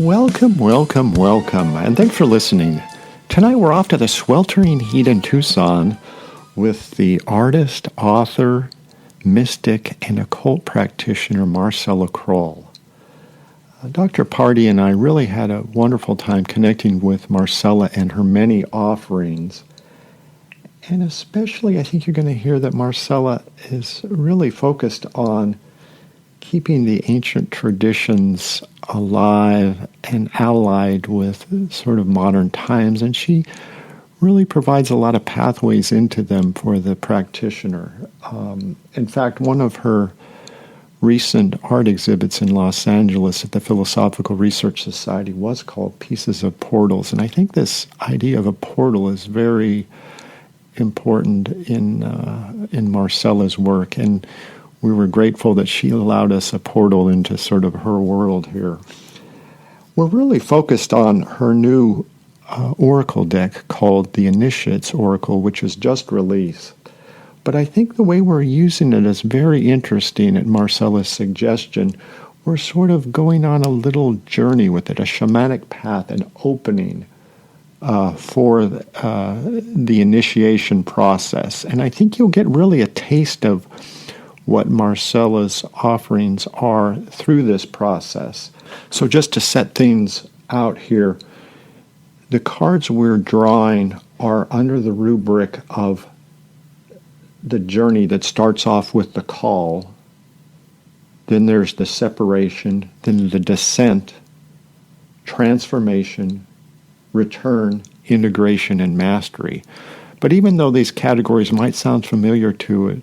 Welcome, welcome, welcome, and thanks for listening. Tonight we're off to the sweltering heat in Tucson with the artist, author, mystic, and occult practitioner Marcella Kroll. Dr. Party and I really had a wonderful time connecting with Marcella and her many offerings. And especially, I think you're going to hear that Marcella is really focused on keeping the ancient traditions alive and allied with sort of modern times. And she really provides a lot of pathways into them for the practitioner. In fact, one of her recent art exhibits in Los Angeles at the Philosophical Research Society was called Pieces of Portals. And I think this idea of a portal is very important in Marcella's work. And we were grateful that she allowed us a portal into sort of her world here. We're really focused on her new oracle deck called the Initiates Oracle, which is just released. But I think the way we're using it is very interesting at Marcella's suggestion. We're sort of going on a little journey with it, a shamanic path, an opening for the initiation process. And I think you'll get really a taste of what Marcella's offerings are through this process. So just to set things out here, the cards we're drawing are under the rubric of the journey that starts off with the call, then there's the separation, then the descent, transformation, return, integration, and mastery. But even though these categories might sound familiar to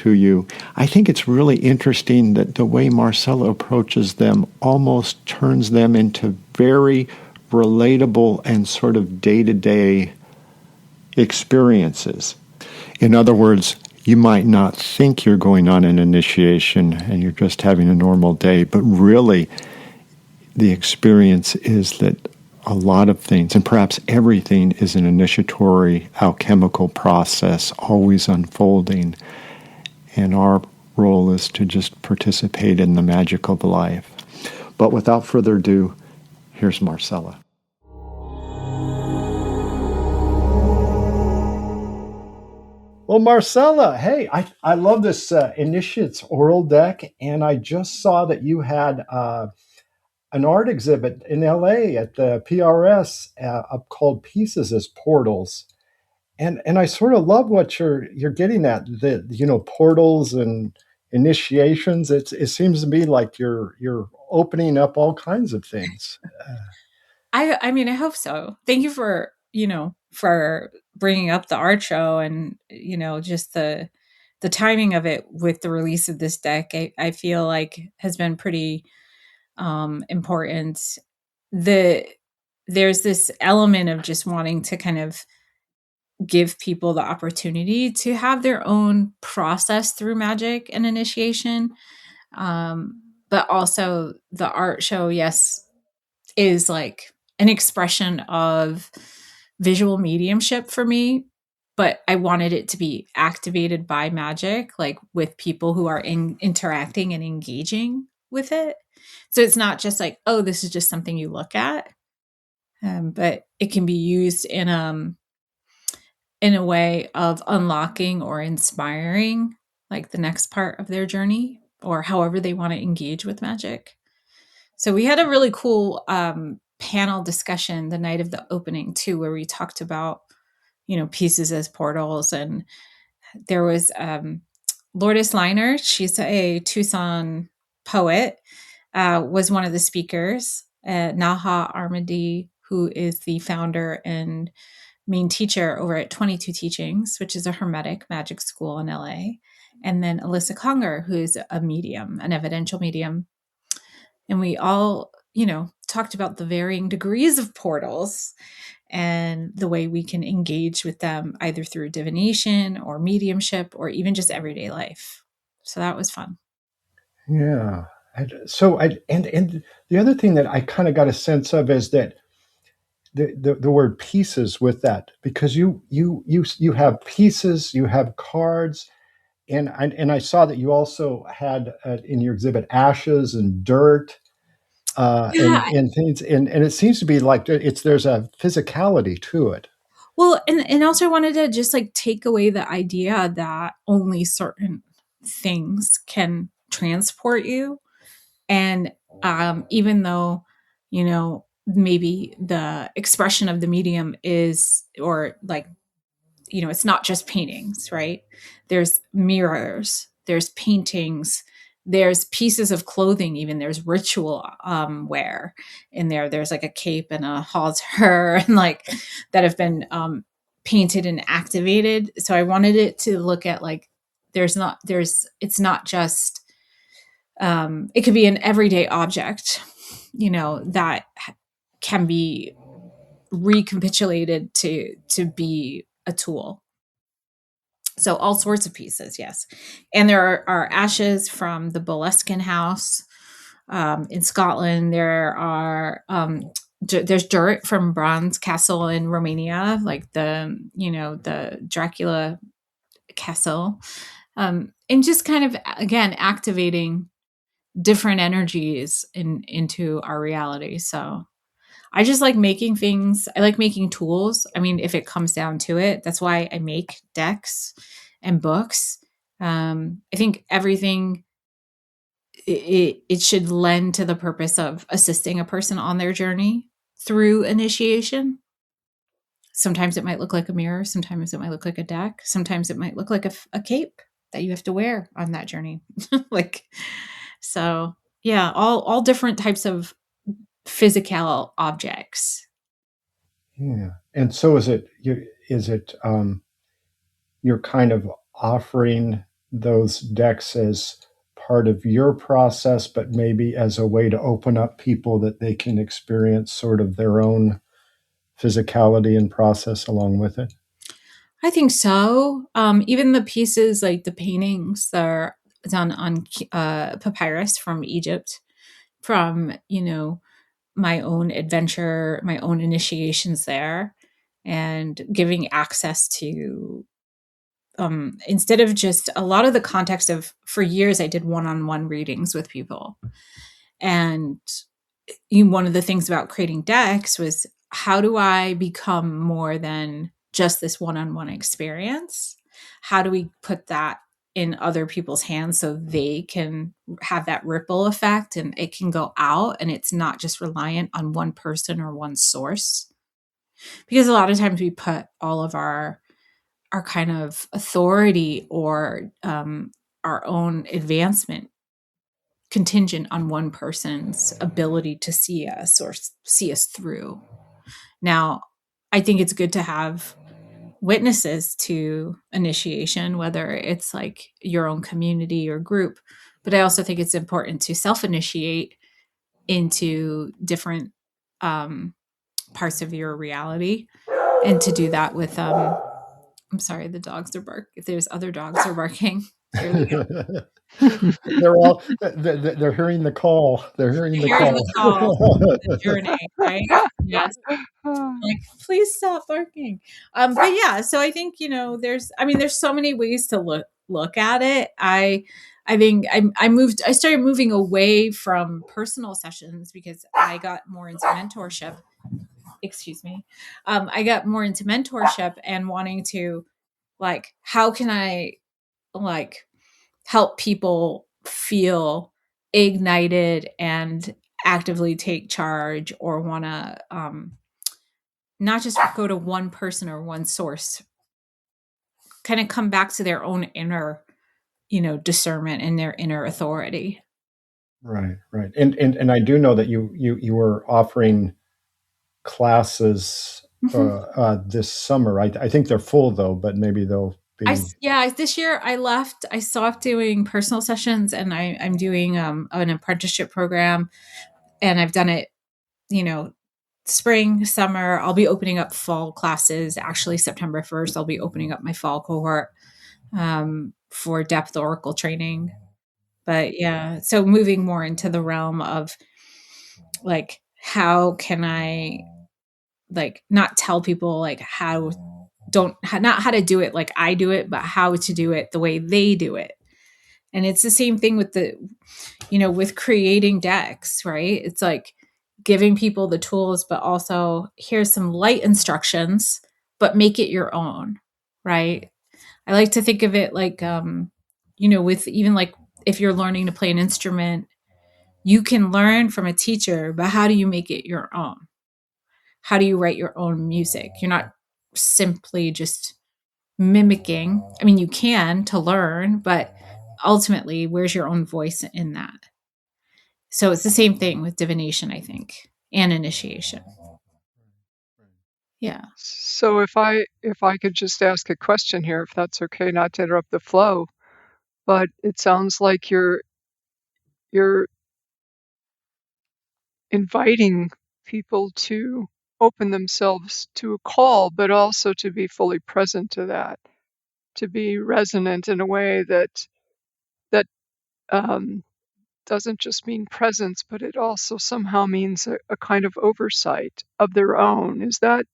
you, I think it's really interesting that the way Marcella approaches them almost turns them into very relatable and sort of day-to-day experiences. In other words, you might not think you're going on an initiation and you're just having a normal day, but really the experience is that a lot of things, and perhaps everything, is an initiatory alchemical process, always unfolding. And our role is to just participate in the magic of life. But without further ado, here's Marcella. Well, Marcella, hey, I love this Initiates Oral deck, and I just saw that you had an art exhibit in LA at the PRS called Pieces as Portals. And I sort of love what you're getting at, the portals and initiations. It seems to be like you're opening up all kinds of things. I mean, I hope so. Thank you for bringing up the art show and just the timing of it with the release of this deck. I feel like has been pretty important. There's this element of just wanting to kind of give people the opportunity to have their own process through magic and initiation. But also the art show, yes, is like an expression of visual mediumship for me, but I wanted it to be activated by magic, like with people who are interacting and engaging with it. So it's not just like, oh, this is just something you look at, but it can be used in a way of unlocking or inspiring like the next part of their journey or however they want to engage with magic. So we had a really cool panel discussion the night of the opening too, where we talked about, pieces as portals. And there was Lourdes Liner, she's a Tucson poet, was one of the speakers. Naha Armadi, who is the founder and main teacher over at 22 Teachings, which is a Hermetic magic school in LA. And then Alyssa Conger, who is a medium, an evidential medium. And we all, talked about the varying degrees of portals and the way we can engage with them either through divination or mediumship or even just everyday life. So that was fun. Yeah. So and the other thing that I kind of got a sense of is that the word pieces with that, because you have pieces, you have cards, and I saw that you also had in your exhibit ashes and dirt. Yeah. and things, and it seems to be like there's a physicality to it. Well, and also I wanted to just like take away the idea that only certain things can transport you. And even though, maybe the expression of the medium is, or like, it's not just paintings, right? There's mirrors, there's paintings, there's pieces of clothing, even there's ritual wear in there. There's like a cape and a halter and like that have been painted and activated. So I wanted it to look at like, it's not just, it could be an everyday object, that can be recapitulated to be a tool. So all sorts of pieces, yes. And there are ashes from the Boleskine house in Scotland. There's dirt from Bronze Castle in Romania, like the Dracula castle, and just kind of again activating different energies into our reality. So I just like making things. I like making tools. I mean, if it comes down to it, that's why I make decks and books. I think everything it should lend to the purpose of assisting a person on their journey through initiation. Sometimes it might look like a mirror. Sometimes it might look like a deck. Sometimes it might look like a cape that you have to wear on that journey. Like, so yeah, all different types of physical objects. Yeah. And so you're kind of offering those decks as part of your process, but maybe as a way to open up people that they can experience sort of their own physicality and process along with it? I think so. Even the pieces like the paintings that are done on papyrus from Egypt, from my own adventure, my own initiations there, and giving access to instead of just a lot of the context of, for years I did one-on-one readings with people, and one of the things about creating decks was, how do I become more than just this one-on-one experience? How do we put that in other people's hands so they can have that ripple effect and it can go out and it's not just reliant on one person or one source? Because a lot of times we put all of our kind of authority or our own advancement contingent on one person's ability to see us or see us through. Now, I think it's good to have witnesses to initiation, whether it's like your own community or group, but I also think it's important to self-initiate into different parts of your reality, and to do that with I'm sorry, the dogs are barking. If there's other dogs are barking. They're hearing the call. They're hearing the Hearing call. the call, the journey, right? Yes. Like, please stop barking. But yeah, so I think there's so many ways to look at it. I think I started moving away from personal sessions because I got more into mentorship. Excuse me. I got more into mentorship and wanting to, like, how can I like help people feel ignited and actively take charge, or want to not just go to one person or one source, kind of come back to their own inner discernment and their inner authority. Right, right. And I do know that you were offering classes this summer. I think they're full though, but maybe they'll be. This year I stopped doing personal sessions, and I'm doing an apprenticeship program, and I've done it spring, summer. I'll be opening up fall classes. Actually, September 1st, I'll be opening up my fall cohort for depth oracle training. But yeah, so moving more into the realm of like, how can I like not tell people like not how to do it like I do it, but how to do it the way they do it. And it's the same thing with with creating decks, right? It's like giving people the tools, but also here's some light instructions, but make it your own, right? I like to think of it like, with even like if you're learning to play an instrument, you can learn from a teacher, but how do you make it your own? How do you write your own music? You're not simply just mimicking. I mean, you can to learn, but ultimately, where's your own voice in that? So it's the same thing with divination, I think, and initiation. Yeah. So if I could just ask a question here, if that's okay, not to interrupt the flow, but it sounds like you're inviting people to open themselves to a call, but also to be fully present to that, to be resonant in a way that um, doesn't just mean presence, but it also somehow means a kind of oversight of their own. Does that?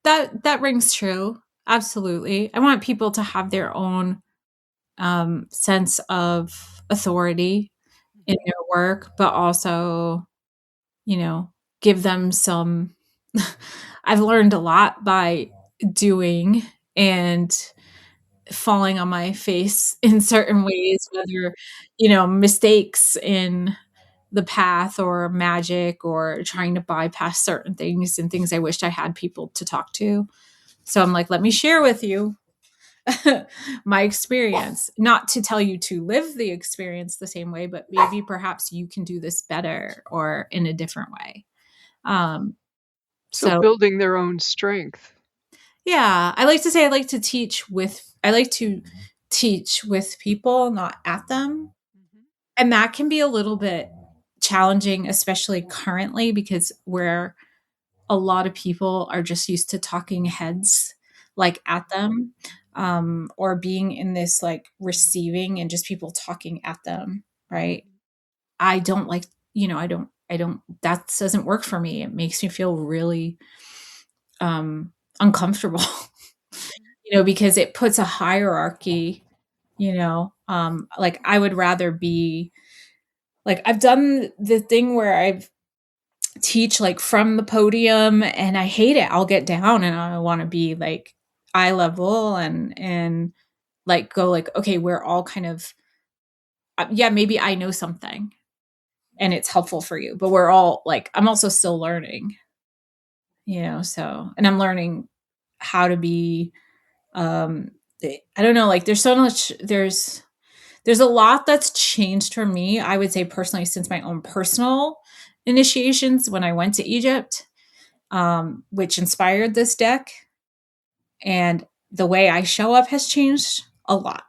That rings true. Absolutely. I want people to have their own sense of authority in their work, but also, you know, give them some. I've learned a lot by doing and falling on my face in certain ways, whether, mistakes in the path or magic or trying to bypass certain things and things I wished I had people to talk to. So I'm like, let me share with you my experience, not to tell you to live the experience the same way, but maybe perhaps you can do this better or in a different way. Um, So so building their own strength. yeah, I like to teach with people, not at them. And that can be a little bit challenging, especially currently, because where a lot of people are just used to talking heads like at them, or being in this like receiving and just people talking at them, right? I don't like, that doesn't work for me. It makes me feel really uncomfortable, because it puts a hierarchy, like I would rather be like, I've done the thing where I've teach like from the podium and I hate it. I'll get down and I want to be like eye level and like go like, okay, we're all kind of yeah, maybe I know something and it's helpful for you, but we're all like, I'm also still learning, so, and I'm learning how to be um I don't know, like there's a lot that's changed for me, I would say personally, since my own personal initiations when I went to Egypt, which inspired this deck. And the way I show up has changed a lot.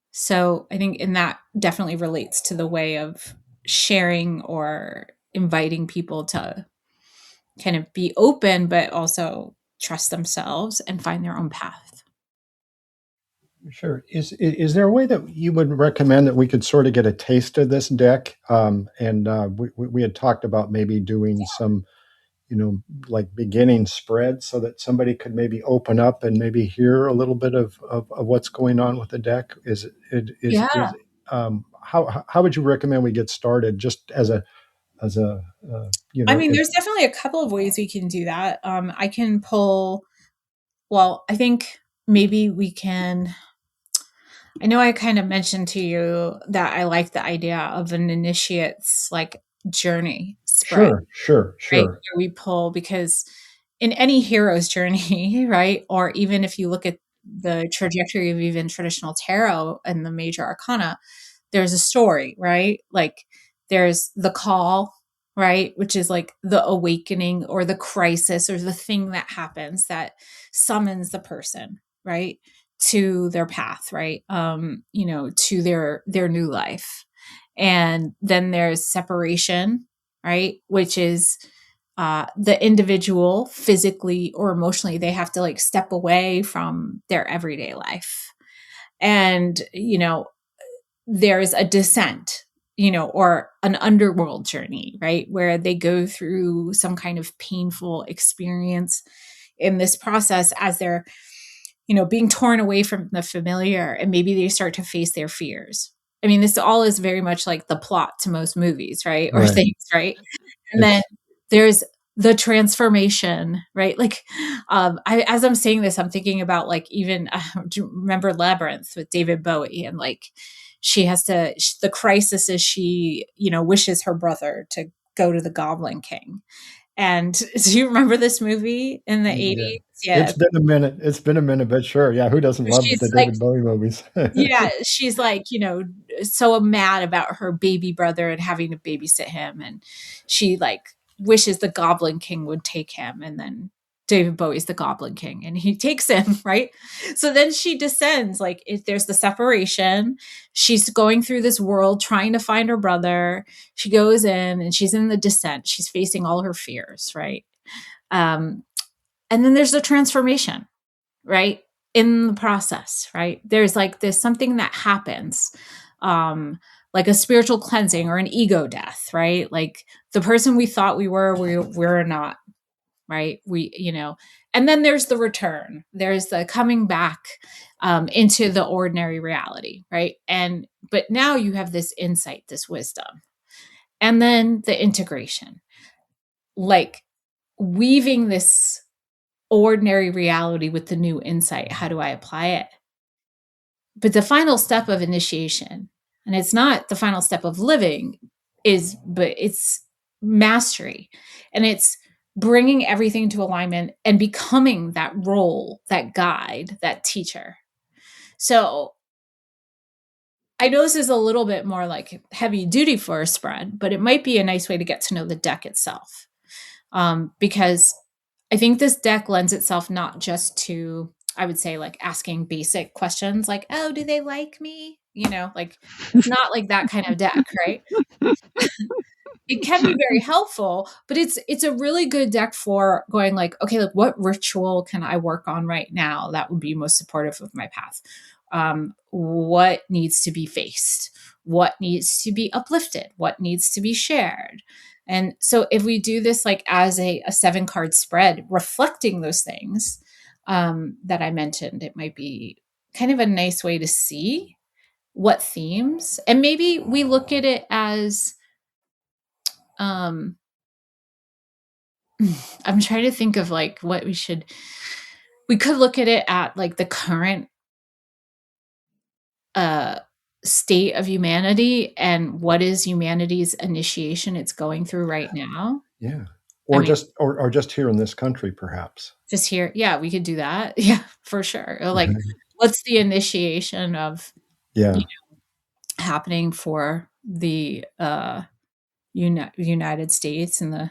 So I think, and that definitely relates to the way of sharing or inviting people to kind of be open, but also trust themselves and find their own path. Sure. Is there a way that you would recommend that we could sort of get a taste of this deck? We had talked about maybe doing some, like beginning spread so that somebody could maybe open up and maybe hear a little bit of what's going on with the deck. Yeah. How would you recommend we get started just I mean, there's definitely a couple of ways we can do that. I can pull, well, I think maybe we can. I know I kind of mentioned to you that I like the idea of an initiate's like journey spread, right? Sure. Where we pull, because in any hero's journey, right? Or even if you look at the trajectory of even traditional tarot and the major arcana, there's a story, right? Like there's the call, right? Which is like the awakening or the crisis or the thing that happens that summons the person, right? To their path, right? To their new life. And then there's separation, right? Which is the individual physically or emotionally, they have to like step away from their everyday life. And, there's a descent, or an underworld journey, right? Where they go through some kind of painful experience in this process as they're, being torn away from the familiar, and maybe they start to face their fears. I mean, this all is very much like the plot to most movies, right? Or Right. things, right? And then there's the transformation, right? Like, as I'm saying this, I'm thinking about like even do you remember Labyrinth with David Bowie, and like she has to. The crisis is she, wishes her brother to go to the Goblin King. And do you remember this movie in the 80s? Yeah, It's been a minute. It's been a minute, but sure. Yeah, who doesn't love she's the like, David Bowie movies? yeah, she's like, so mad about her baby brother and having to babysit him. And she like wishes the Goblin King would take him. And then David Bowie's the Goblin King and he takes him, right? So then she descends, like if there's the separation, she's going through this world trying to find her brother. She goes in and she's in the descent. She's facing all her fears, right? And then there's the transformation, right? In the process, right? There's something that happens, like a spiritual cleansing or an ego death, right? Like the person we thought we're not, right? And then there's the return. There's the coming back into the ordinary reality, right? But now you have this insight, this wisdom, and then the integration, like weaving this ordinary reality with the new insight. How do I apply it? But the final step of initiation, and it's not the final step of living, but it's mastery. And it's bringing everything to alignment and becoming that role, that guide, that teacher. So I know this is a little bit more like heavy duty for a spread, but it might be a nice way to get to know the deck itself. Because I think this deck lends itself not just to, I would say, like asking basic questions like, oh, do they like me? Like it's not like that kind of deck, right? It can be very helpful, but it's a really good deck for going like, okay, like what ritual can I work on right now that would be most supportive of my path? What needs to be faced? What needs to be uplifted? What needs to be shared? And so if we do this like as a 7-card spread, reflecting those things that I mentioned, it might be kind of a nice way to see what themes, and maybe we look at it as, I'm trying to think of like what we could look at it at like the current state of humanity and what is humanity's initiation it's going through right now. Yeah. Or just here in this country, perhaps. Just here. Yeah, we could do that. Yeah, for sure. Or like, what's the initiation of happening for the United States and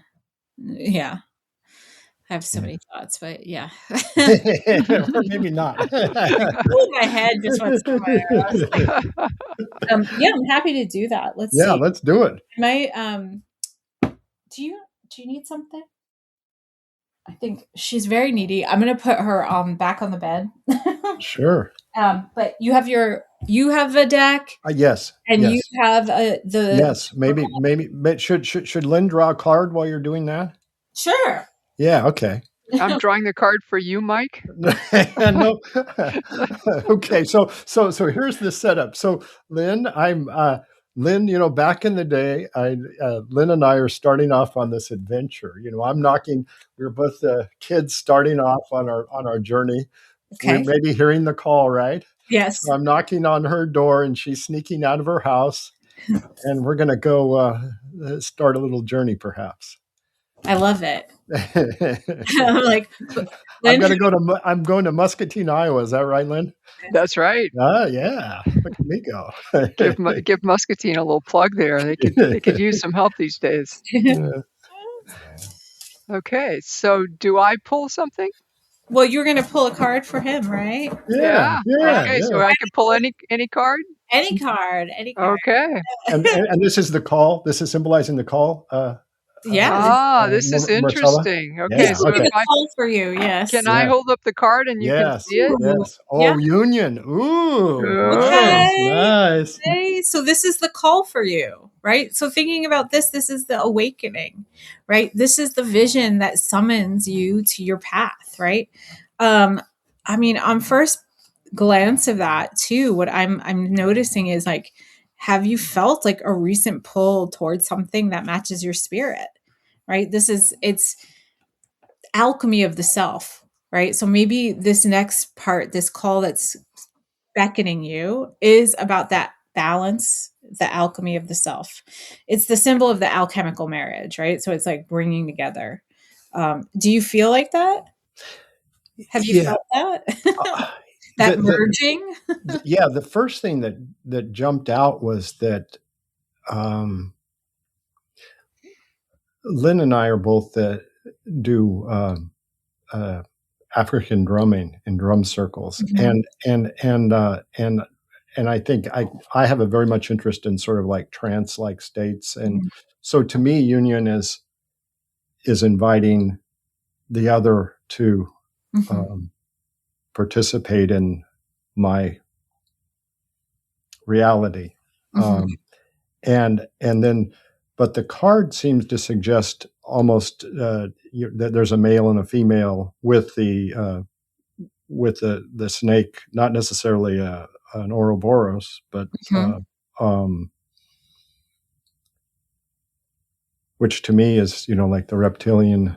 I have so many thoughts, but yeah. Or maybe not. My head just went somewhere else. I'm happy to do that. Let's see. Let's do it. Do you need something? I think she's very needy. I'm gonna put her back on the bed. Sure. But you have a deck. Yes. And yes. you have the. Yes. Maybe. Should Lynn draw a card while you're doing that? Sure. Yeah. Okay. I'm drawing the card for you, Mike. No. Okay. So here's the setup. So Lynn, Lynn, back in the day, Lynn and I are starting off on this adventure. We're both kids starting off on our journey. Okay. We're maybe hearing the call, right? Yes. So I'm knocking on her door and she's sneaking out of her house and we're going to go start a little journey perhaps. I love it. I'm like, Lynn? I'm going to Muscatine, Iowa. Is that right, Lynn? That's right. Yeah. Look at me go. Give Muscatine a little plug there. They could use some help these days. Okay. So do I pull something? Well, you're going to pull a card for him, right? Yeah. Okay. So I can pull any card? Any card. Okay. And this is the call. This is symbolizing the call. This is interesting. Marcella? Okay, so if I call for you, yes. Can I hold up the card and you can see it? Yes. Oh, union. Ooh. Okay. Nice. Okay. So this is the call for you, right? So thinking about this is the awakening, right? This is the vision that summons you to your path, right? On first glance of that too, what I'm noticing is like have you felt like a recent pull towards something that matches your spirit? Right? It's alchemy of the self, right? So maybe this next part, this call that's beckoning you, is about that balance, the alchemy of the self. It's the symbol of the alchemical marriage, right? So it's like bringing together. Do you feel like that? Have you Yeah. felt that? The, That the, merging? yeah, the first thing that jumped out was that Lynn and I are both do African drumming in drum circles, Mhm. and I think I have a very much interest in sort of like trance like states, and Mhm. so to me, union is inviting the other to Mhm. um, participate in my reality. Mhm. And then, but the card seems to suggest almost that there's a male and a female with the snake, not necessarily an Ouroboros, but Mhm. um, which to me is like the reptilian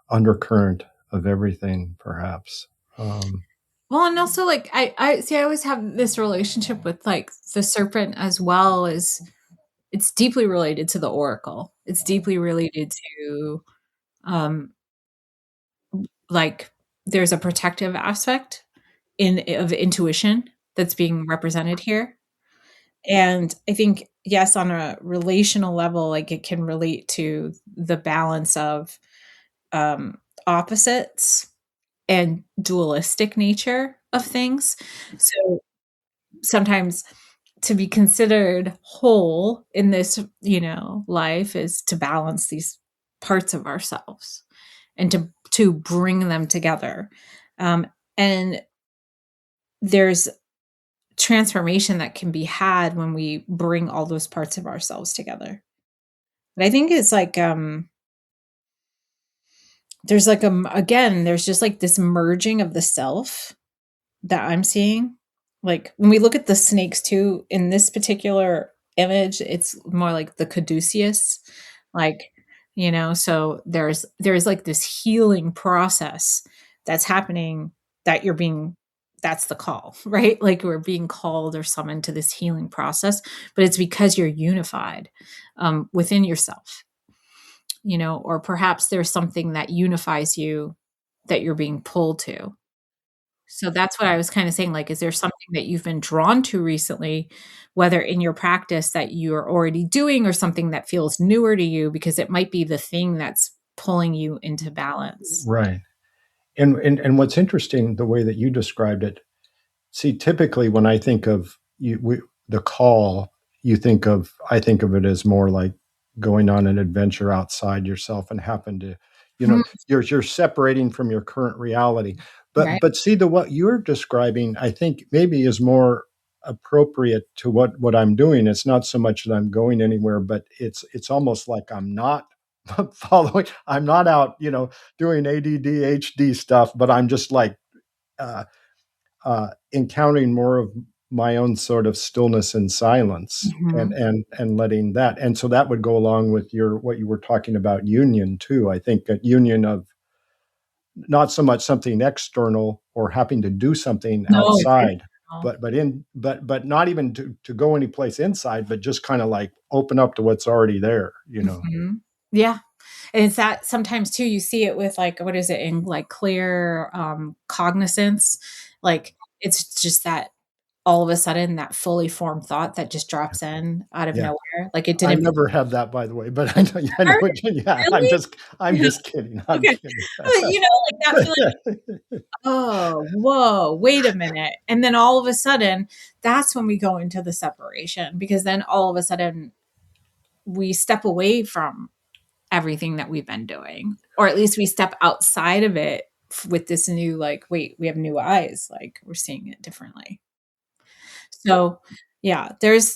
undercurrent of everything, perhaps. Well, and also like I see, I always have this relationship with like the serpent as well as it's deeply related to the oracle. It's deeply related to um like there's a protective aspect in of intuition that's being represented here. And I think yes, on a relational level, like it can relate to the balance of um opposites and dualistic nature of things. So sometimes to be considered whole in this, life is to balance these parts of ourselves and to bring them together. And there's transformation that can be had when we bring all those parts of ourselves together. But I think it's like there's like again, there's just like this merging of the self that I'm seeing. Like when we look at the snakes too, in this particular image, it's more like the caduceus, like, so there's like this healing process that's happening that that's the call, right? Like we're being called or summoned to this healing process, but it's because you're unified within yourself, or perhaps there's something that unifies you that you're being pulled to. So that's what I was kinda saying, like, is there something that you've been drawn to recently, whether in your practice that you're already doing or something that feels newer to you because it might be the thing that's pulling you into balance? Right. And what's interesting, the way that you described it. See, typically when I think of the call, I think of it as more like going on an adventure outside yourself and happen to, Mm, you're separating from your current reality. But right? but see, the what you're describing, I think maybe is more appropriate to what I'm doing. It's not so much that I'm going anywhere, but it's almost like I'm not following. I'm not out, doing ADDHD stuff, but I'm just like uh, encountering more of my own sort of stillness and silence, and Mhm. letting that. And so that would go along with your what you were talking about, union too. I think that union of not so much something external or having to do something No, it's outside, internal. but not even to go any place inside, but just kind of like open up to what's already there. Mhm. Yeah, and it's that sometimes too, you see it with, like, what is it, in, like, clear, cognizance, like, it's just that all of a sudden, that fully formed thought that just drops in out of Yeah. nowhere, like, it I didn't never have that, by the way, but I know, yeah, I know matter. what yeah, Really? I'm just kidding. I'm Okay. kidding. But, like, that feeling, "Oh, whoa, wait a minute," and then all of a sudden, that's when we go into the separation, because then all of a sudden, we step away from everything that we've been doing, or at least we step outside of it with this new, like, "Wait, we have new eyes, like, we're seeing it differently." So, yeah, there's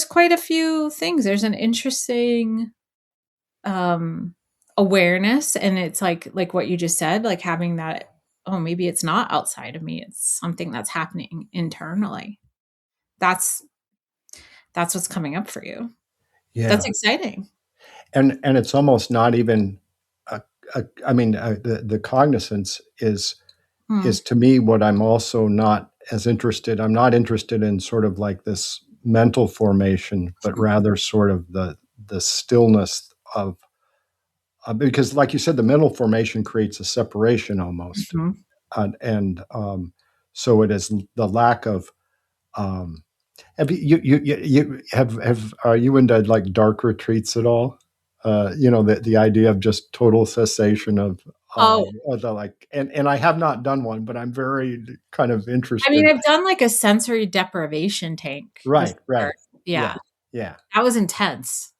quite a few things. There's an interesting um awareness, and it's like what you just said, like having that, oh, maybe it's not outside of me, it's something that's happening internally. that's what's coming up for you. Yeah. That's exciting. And it's almost not even, the cognizance is to me what I'm also not as interested. I'm not interested in sort of like this mental formation, but rather sort of the stillness of, because like you said, the mental formation creates a separation almost. Mhm. And so it is the lack of, have you have are you into like dark retreats at all? The idea of just total cessation Oh, of the like, and I have not done one, but I'm very kind of I mean, interested. I've done like a sensory deprivation tank Right, before. right, yeah, Yeah, yeah. that was intense.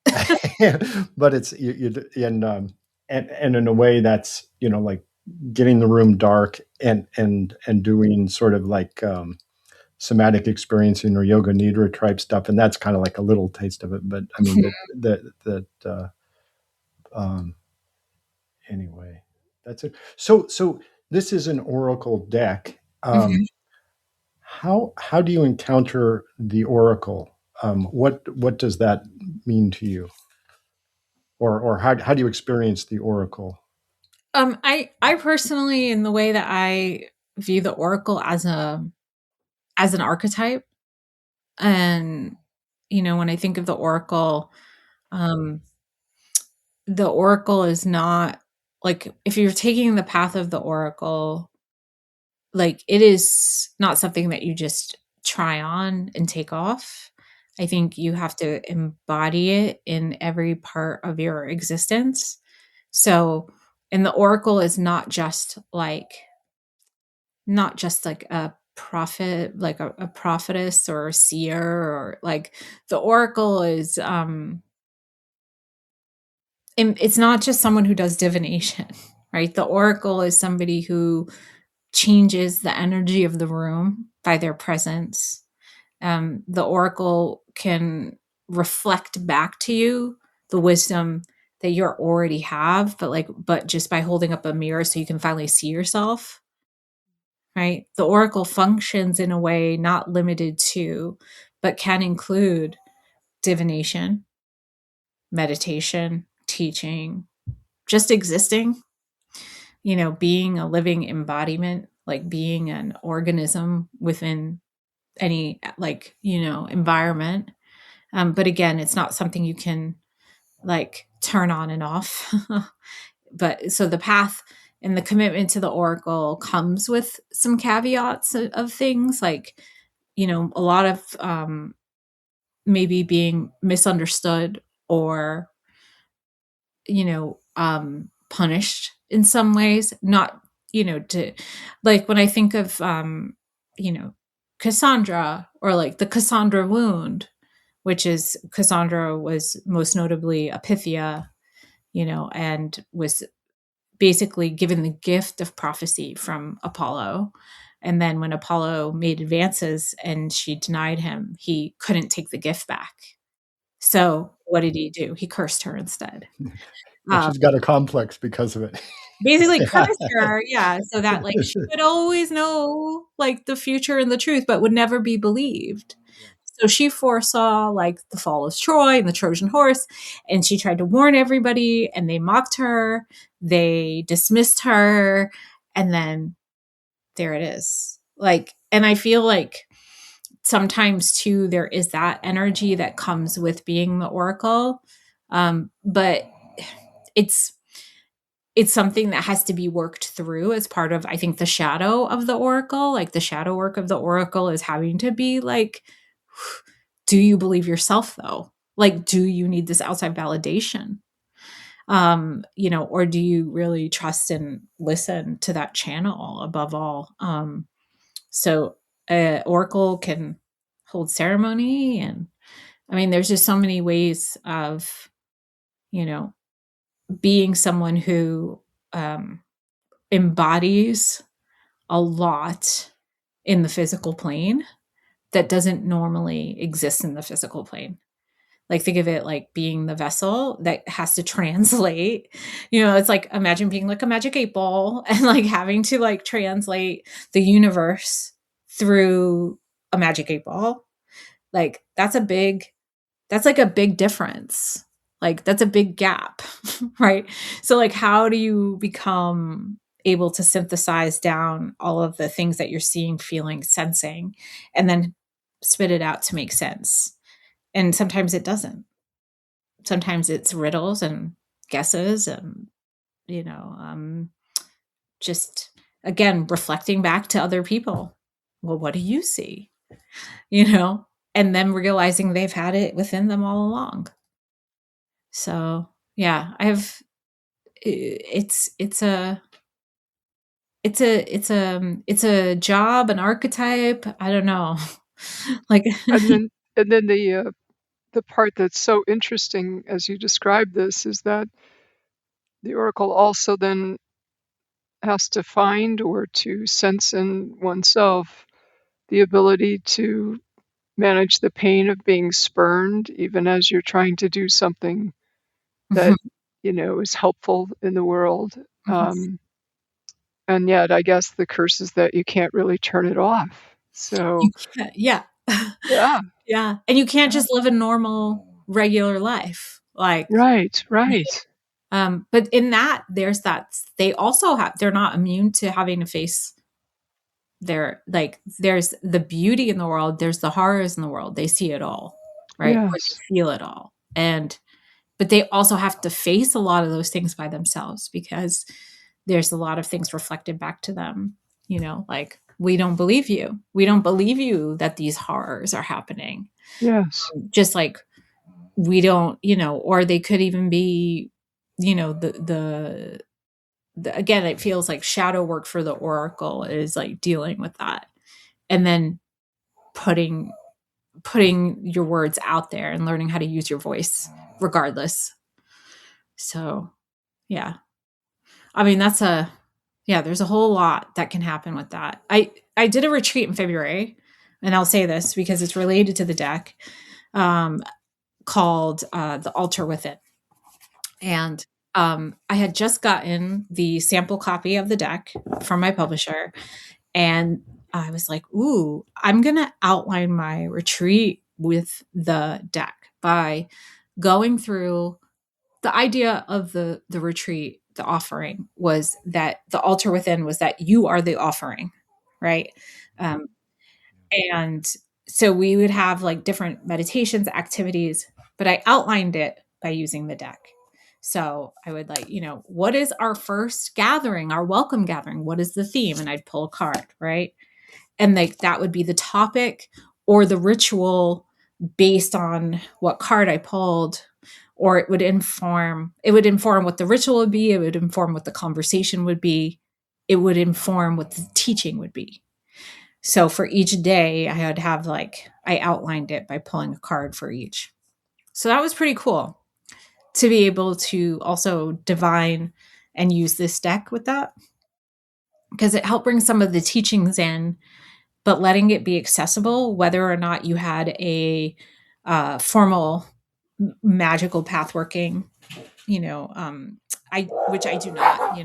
But it's and in a way that's like getting the room dark and doing sort of like somatic experiencing or yoga nidra type stuff, and that's kind of like a little taste of it. But I mean that um, anyway, that's it. So this is an oracle deck. Mhm. How do you encounter the oracle? What does that mean to you, or how do you experience the oracle? I personally, in the way that I view the oracle as an archetype, and when I think of um, the oracle is not like, if you're taking the path of the oracle, like, it is not something that you just try on and take off. I think you have to embody it in every part of your existence. So, and the oracle is not just like a prophet, like a prophetess or a seer, or like, the oracle is it's not just someone who does divination, right? The oracle is somebody who changes the energy of the room by their presence. The oracle can reflect back to you the wisdom that you already have, but just by holding up a mirror so you can finally see yourself, right? The oracle functions in a way not limited to, but can include divination, meditation, teaching, just existing, being a living embodiment, like being an organism within any, environment. But again, it's not something you can like turn on and off. But so the path and the commitment to the oracle comes with some caveats of things like, a lot of maybe being misunderstood, or punished in some ways, not, to, like, when I think of Cassandra, or like the Cassandra wound, which is, Cassandra was most notably a Pythia, and was basically given the gift of prophecy from Apollo. And then when Apollo made advances and she denied him, he couldn't take the gift back. So what did he do? He cursed her instead. And Um, she's got a complex because of it. Basically cursed her, yeah, so that, like, she would always know, like, the future and the truth, but would never be believed. So she foresaw, like, the fall of Troy and the Trojan horse, and she tried to warn everybody, and they mocked her, they dismissed her, and then there it is. Like, and I feel like sometimes too there is that energy that comes with being the oracle, but it's something that has to be worked through as part of, I think, the shadow of the oracle. Like, the shadow work of the oracle is having to be like, do you believe yourself though? Like, do you need this outside validation? Or do you really trust and listen to that channel above all? So oracle can hold ceremony, and I mean, there's just so many ways of, you know, being someone who embodies a lot in the physical plane that doesn't normally exist in the physical plane. Like, think of it like being the vessel that has to translate. It's like, imagine being like a magic 8 ball and like having to like translate the universe through a magic 8 ball. Like that's like a big difference. Like that's a big gap, right? So like how do you become able to synthesize down all of the things that you're seeing, feeling, sensing, and then spit it out to make sense? And sometimes it doesn't. Sometimes it's riddles and guesses and, you know, just again, reflecting back to other people. Well, what do you see? You know, and then realizing they've had it within them all along. So yeah, it's a job, an archetype. I don't know. Like, And then the part that's so interesting as you describe this is that the oracle also then has to find or to sense in oneself the ability to manage the pain of being spurned, even as you're trying to do something that, is helpful in the world. And yet, I guess the curse is that you can't really turn it off. So, you can't, yeah. yeah. Yeah. And you can't just live a normal, regular life. Like, Right, right. but in that, they also they're not immune to having to face there's the beauty in the world, there's the horrors in the world. They see it all, right? Or Yes. they feel it all. But they also have to face a lot of those things by themselves because there's a lot of things reflected back to them, like, we don't believe you. We don't believe you that these horrors are happening. Yes. Just like we don't, or they could even be, the again, it feels like shadow work for the oracle is like dealing with that. And then putting your words out there and learning how to use your voice regardless. So, yeah. I mean, there's a whole lot that can happen with that. I did a retreat in February, and I'll say this because it's related to the deck, called The Altar Within. And I had just gotten the sample copy of the deck from my publisher, and I was like, ooh, I'm going to outline my retreat with the deck by going through the idea of the retreat. The offering was that the altar within was that you are the offering, right? Um, and so we would have like different meditations, activities, but I outlined it by using the deck. So I would like, what is our first gathering, our welcome gathering? What is the theme? And I'd pull a card, right? And like that would be the topic or the ritual based on what card I pulled, or it would inform what the ritual would be. It would inform what the conversation would be. It would inform what the teaching would be. So for each day I would have I outlined it by pulling a card for each. So that was pretty cool to be able to also divine and use this deck with that, because it helped bring some of the teachings in, but letting it be accessible, whether or not you had a formal magical path working, which I do not,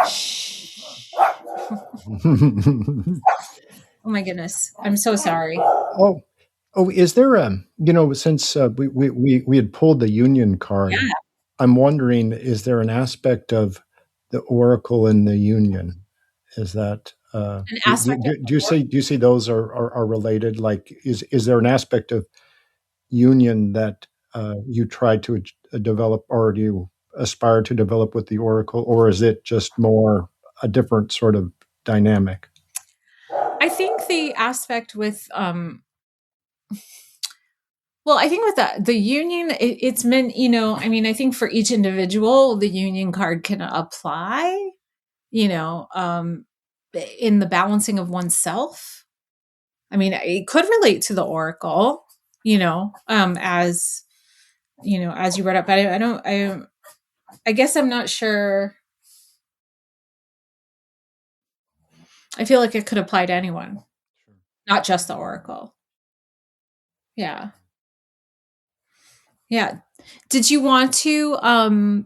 Shh. Oh my goodness. I'm so sorry. Is there since we had pulled the union card, Yeah. I'm wondering, is there an aspect of the oracle in the union? Is that An aspect do you see those are related? Like, is there an aspect of union that you try to develop, or do you aspire to develop with the oracle, or is it just more a different sort of dynamic? I think the aspect with well, I think with the union, it's meant, I think for each individual, the union card can apply, in the balancing of oneself. I mean, it could relate to the oracle, as as you brought up. But I guess I'm not sure. I feel like it could apply to anyone, not just the oracle. Yeah. Yeah. Did you want to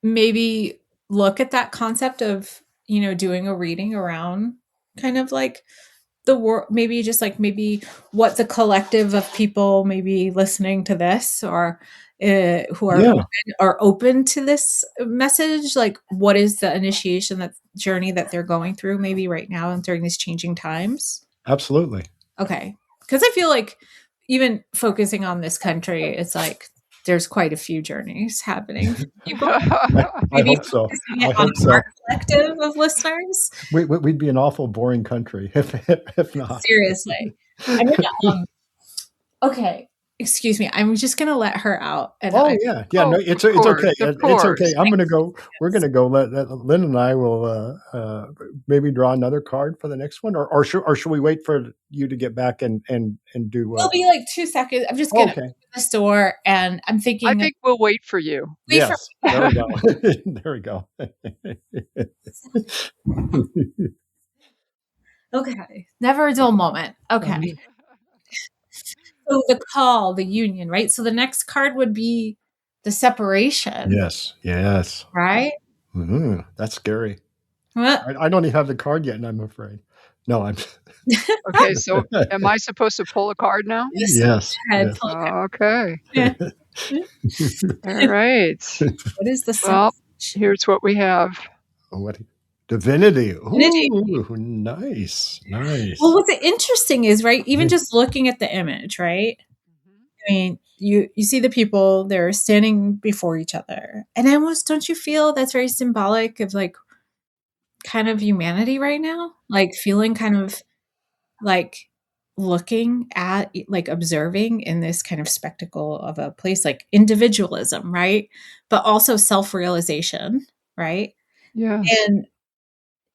maybe look at that concept of, doing a reading around kind of like the world, maybe just like maybe what the collective of people maybe listening to this or who are open to this message, like what is the initiation, that journey that they're going through maybe right now and during these changing times? Absolutely. Okay. Because I feel like even focusing on this country, it's like there's quite a few journeys happening for people. I hope so. Focusing it on our collective of listeners. We'd be an awful boring country if not. Seriously. I'm gonna, okay. Excuse me. I'm just gonna let her out. And no, it's okay. It's okay. I'm gonna go. We're gonna go. Lynn and I will maybe draw another card for the next one, or should we wait for you to get back and do? It'll be like 2 seconds. I'm just gonna open the store, and I'm thinking. I think we'll wait for you. Yes, there we go. There we go. Okay, never a dull moment. Okay. So the call, the union, right? So the next card would be the separation. Yes. Right? Mm-hmm. That's scary. What? I don't even have the card yet, and I'm afraid. No, I'm. Okay, so am I supposed to pull a card now? Yes. Okay. All right. What is the Well, here's what we have. What? Divinity. Ooh, nice. Well, what's interesting is, right, even just looking at the image, right? I mean, you see the people, they're standing before each other. And almost, don't you feel that's very symbolic of like kind of humanity right now? Like feeling kind of like looking at, like observing in this kind of spectacle of a place, like individualism, right? But also self-realization, right? Yes. And,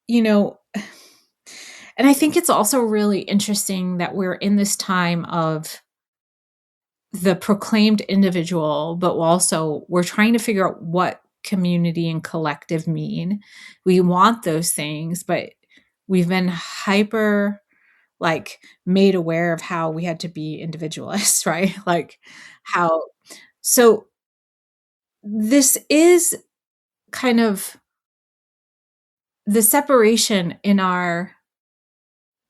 you know, and I think it's also really interesting that we're in this time of the proclaimed individual, but also we're trying to figure out what community and collective mean. We want those things, but we've been hyper like made aware of how we had to be individualists, right? Like how, so this is kind of the separation in our,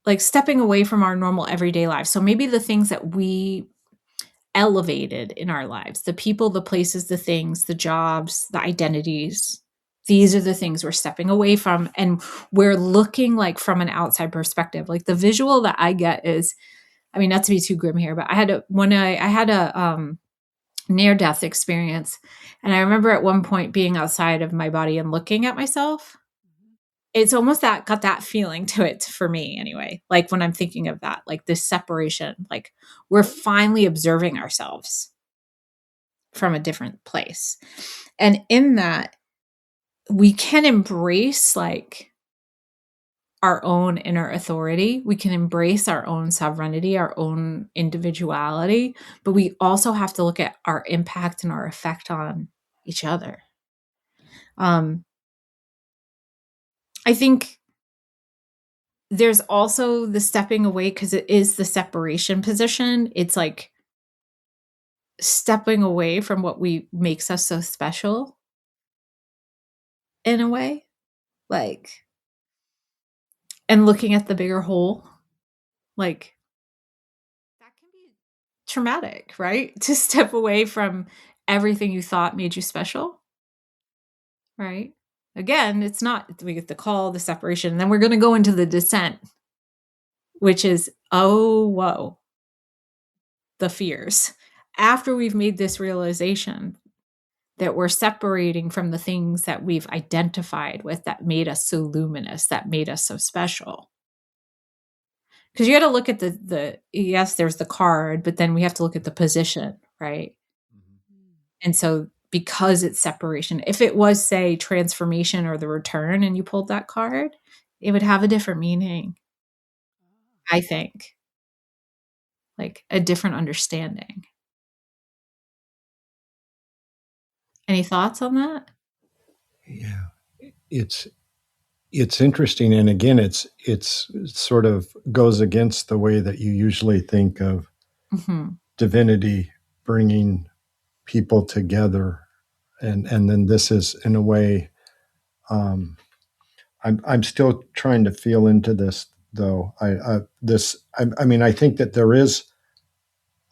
like stepping away from our normal everyday lives. So maybe the things that we elevated in our lives, the people, the places, the things, the jobs, the identities, these are the things we're stepping away from. And we're looking like from an outside perspective. Like the visual that I get is, I mean, not to be too grim here, but I had a near-death experience. And I remember at one point being outside of my body and looking at myself. It's almost that got that feeling to it for me anyway. Like when I'm thinking of that, like this separation, like we're finally observing ourselves from a different place. And in that, we can embrace like our own inner authority. We can embrace our own sovereignty, our own individuality, but we also have to look at our impact and our effect on each other. I think there's also the stepping away because it is the separation position. It's like stepping away from what makes us so special in a way, like, and looking at the bigger whole, like that can be traumatic, right? To step away from everything you thought made you special, right? Again, it's not, we get the call, the separation, and then we're going to go into the descent, which is, oh, whoa, the fears. After we've made this realization that we're separating from the things that we've identified with that made us so luminous, that made us so special. Because you got to look at yes, there's the card, but then we have to look at the position, right? Mm-hmm. And so because it's separation, if it was, say, transformation or the return, and you pulled that card, it would have a different meaning, I think. Like a different understanding. Any thoughts on that? Yeah, it's interesting, and again, it sort of goes against the way that you usually think of divinity bringing people together, and then this is in a way. I'm still trying to feel into this though. I mean, I think that there is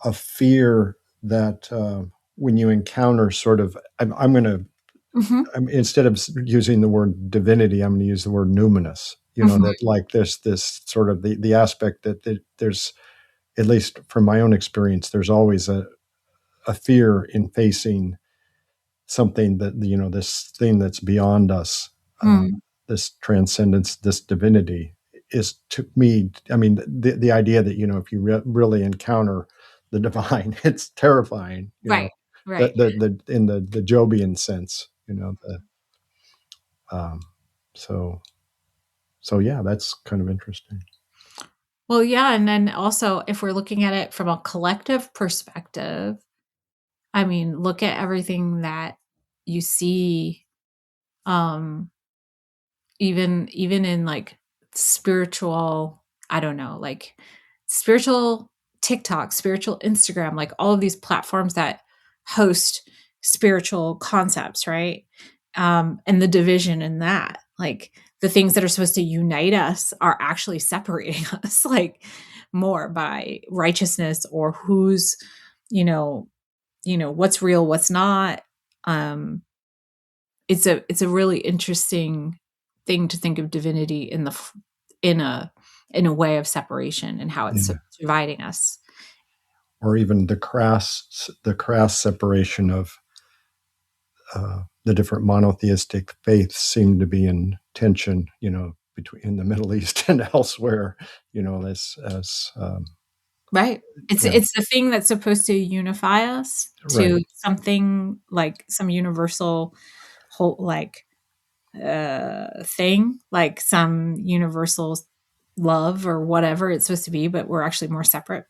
a fear that when you encounter sort of, I'm going to, instead of using the word divinity, I'm going to use the word numinous. You know, that like this sort of the aspect that there's, at least from my own experience, there's always a fear in facing something that, you know, this thing that's beyond us, this transcendence, this divinity is, to me, I mean, the idea that, you know, if you really encounter the divine, it's terrifying, you know, Right. the in the Jobian sense, you know, um, so yeah, that's kind of interesting. Well, yeah. And then also, if we're looking at it from a collective perspective, I mean, look at everything that you see, even in like spiritual, I don't know, like spiritual TikTok, spiritual Instagram, like all of these platforms that host spiritual concepts, right? And the division in that, like the things that are supposed to unite us are actually separating us, like more by righteousness or who's, you know, what's real, what's not. Um, it's a really interesting thing to think of divinity in a way of separation and how it's Yeah. dividing us. Or even the crass separation of the different monotheistic faiths seem to be in tension, you know, between in the Middle East and elsewhere, you know, as Right. It's yeah. it's the thing that's supposed to unify us to Right. something like some universal whole, like thing, like some universal love or whatever it's supposed to be, but we're actually more separate.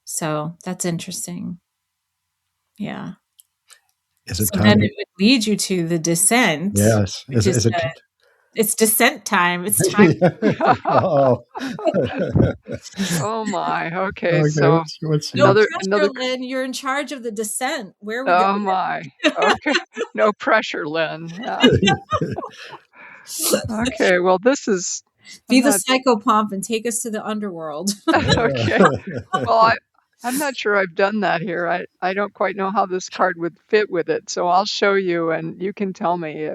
So that's interesting. Yeah. Is it So time then to? it would lead you to the descent, Yes. which is Is it? it's descent time. It's time. Oh. Oh my. Okay, Okay. so What's No another pressure, another Lynn. You're in charge of the descent. Where are we oh going? my. Okay. No pressure, Lynn. Yeah. Okay, well this is I'm Be the not psychopomp and take us to the underworld. okay. Well, I'm not sure I've done that here. I don't quite know how this card would fit with it, so I'll show you and you can tell me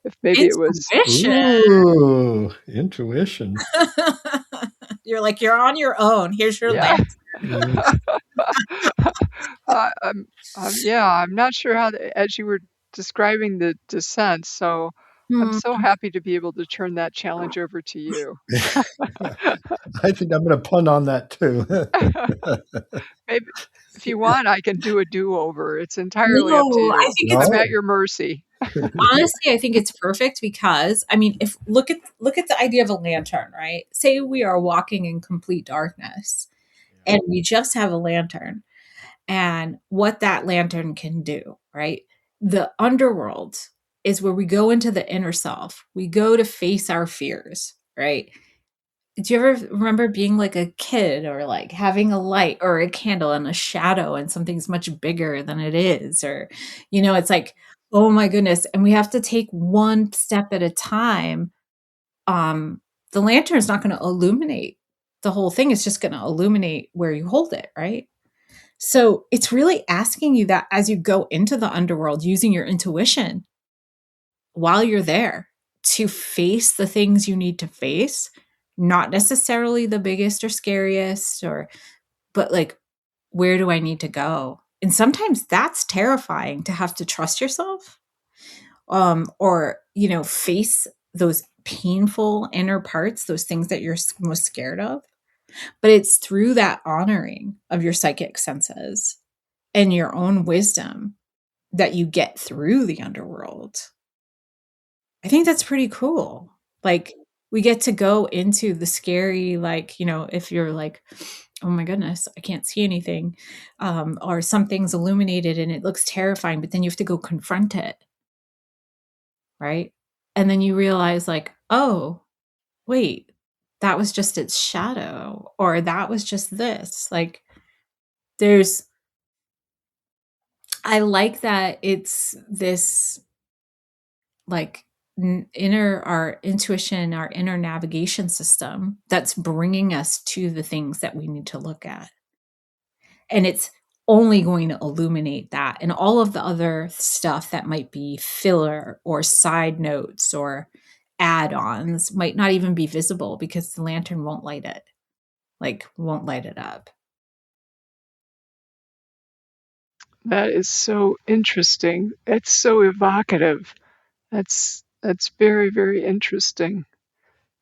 if maybe it was Intuition. Ooh, intuition. You're like, you're on your own. Here's your yeah. lantern. Yeah, I'm not sure how as you were describing the descent, so I'm Hmm. so happy to be able to turn that challenge over to you. I think I'm going to punt on that too. Maybe if you want, I can do a do-over. It's entirely up to No, I you. think it's I'm at No. your mercy. honestly, I think it's perfect because I mean, if look at the idea of a lantern, right? Say we are walking in complete darkness and we just have a lantern and what that lantern can do, right? The underworld is where we go into the inner self. We go to face our fears, right? Do you ever remember being like a kid or like having a light or a candle and a shadow and something's much bigger than it is? Or, it's like, oh my goodness. And we have to take one step at a time. The lantern is not going to illuminate the whole thing. It's just going to illuminate where you hold it, right? So it's really asking you that as you go into the underworld using your intuition while you're there to face the things you need to face, not necessarily the biggest or scariest but like, where do I need to go? And sometimes that's terrifying to have to trust yourself, or, face those painful inner parts, those things that you're most scared of. But it's through that honoring of your psychic senses and your own wisdom that you get through the underworld. I think that's pretty cool. Like, we get to go into the scary, like, if you're like, oh my goodness, I can't see anything, or something's illuminated and it looks terrifying, but then you have to go confront it, right? And then you realize, like, oh, wait, that was just its shadow, or that was just this. Like, there's, I like that it's this, like, our intuition, our inner navigation system that's bringing us to the things that we need to look at. And it's only going to illuminate that, and all of the other stuff that might be filler or side notes or add-ons might not even be visible because the lantern won't light it, won't light it up. That is so interesting. It's so evocative. That's very, very interesting.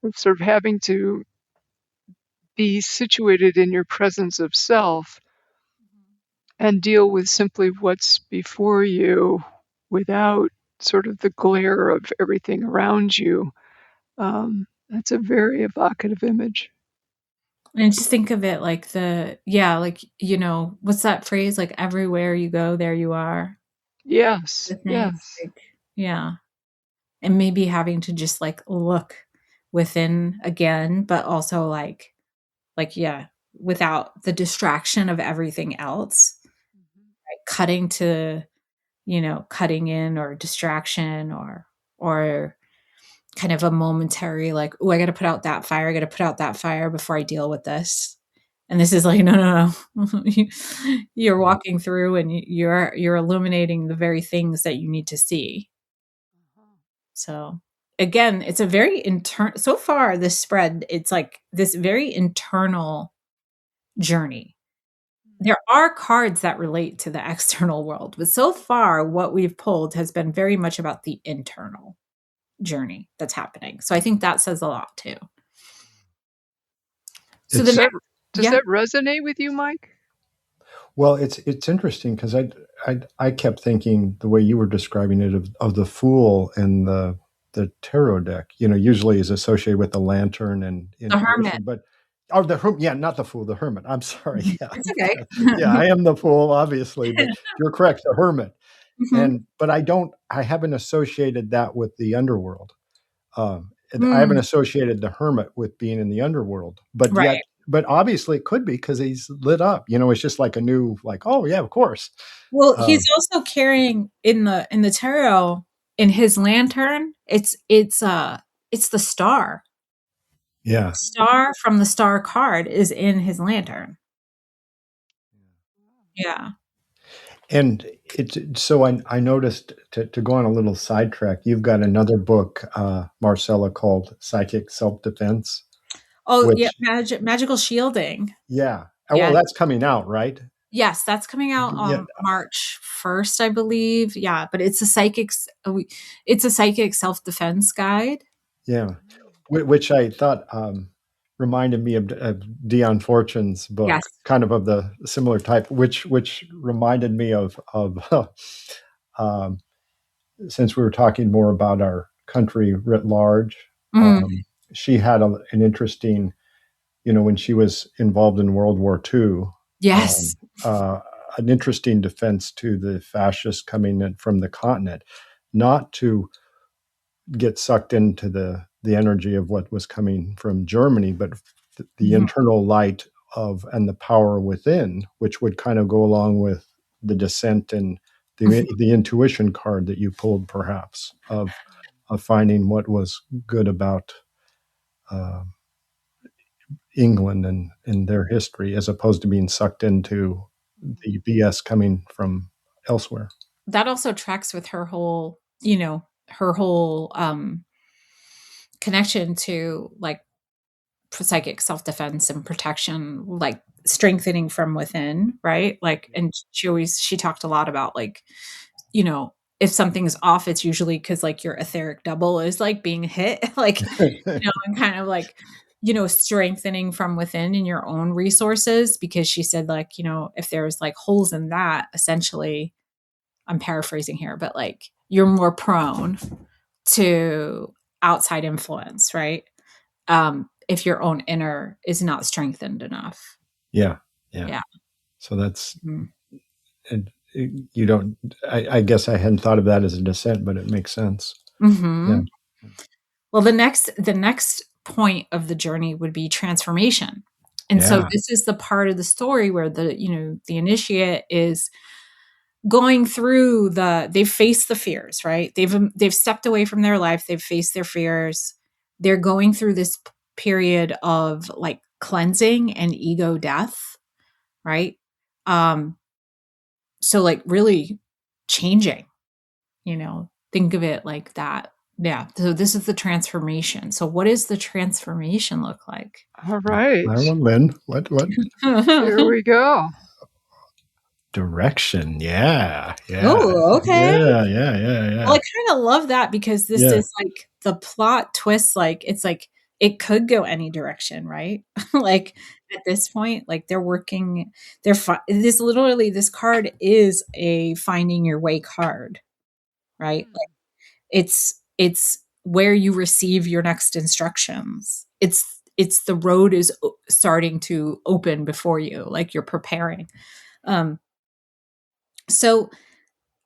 It's sort of having to be situated in your presence of self and deal with simply what's before you without sort of the glare of everything around you. That's a very evocative image. And just think of it like what's that phrase? Like everywhere you go, there you are. Yes, The thing. yes. Yeah. And maybe having to just look within again, but also without the distraction of everything else, cutting in or distraction or kind of a momentary oh, I got to put out that fire. I got to put out that fire before I deal with this. And this is no. You're walking through and you're illuminating the very things that you need to see. So again, it's a very so far this spread, it's this very internal journey. There are cards that relate to the external world, but so far what we've pulled has been very much about the internal journey that's happening. So I think that says a lot too. So does that resonate with you, Mike? Well, it's interesting because I kept thinking the way you were describing it of the Fool and the tarot deck. Usually is associated with the lantern and intuition, the Hermit. but not the Fool, the Hermit. I'm sorry. Yeah, it's okay. Yeah, I am the Fool, obviously, but you're correct, the Hermit. Mm-hmm. But I haven't associated that with the underworld. I haven't associated the Hermit with being in the underworld, but right. But obviously it could be because he's lit up. It's just like a new, oh yeah, of course. Well, he's also carrying in the tarot, in his lantern, it's the star. Yeah. The star from the star card is in his lantern. Yeah. And so I noticed, to go on a little sidetrack, you've got another book, Marcella, called Psychic Self-Defense. Oh, yeah, magical shielding. Yeah. Well, that's coming out, right? Yes, that's coming out on March 1st, I believe. Yeah, but it's a psychic self-defense guide. Yeah, which I thought reminded me of Dion Fortune's book, yes. kind of the similar type, which reminded me of since we were talking more about our country writ large. She had an interesting, when she was involved in World War II. Yes. An interesting defense to the fascists coming in from the continent, not to get sucked into the energy of what was coming from Germany, but the internal light and the power within, which would kind of go along with the descent and the intuition card that you pulled, perhaps, of finding what was good about England and their history, as opposed to being sucked into the BS coming from elsewhere. That also tracks with her whole, connection to psychic self-defense and protection, strengthening from within, right? And she talked a lot about if something's off, it's usually because your etheric double is being hit, and kind of strengthening from within in your own resources, because she said if there's holes in that, essentially, I'm paraphrasing here, but you're more prone to outside influence, right? If your own inner is not strengthened enough. Yeah. So that's, and you don't, I guess I hadn't thought of that as a descent, but it makes sense. Yeah. Well, the next point of the journey would be transformation. And so this is the part of the story where the initiate is going through they've faced the fears, right? They've stepped away from their life. They've faced their fears. They're going through this period of like cleansing and ego death, right? So like really changing, think of it like that. Yeah. So this is the transformation. So what does the transformation look like? All right. Lynn, what Here we go. direction? Yeah. Oh, okay. Yeah. Well, I kind of love that because this is like the plot twist. Like, it's like, it could go any direction, right? Like at this point, like this literally, this card is a finding your way card, right? Like it's where you receive your next instructions. It's the road is starting to open before you, like you're preparing. So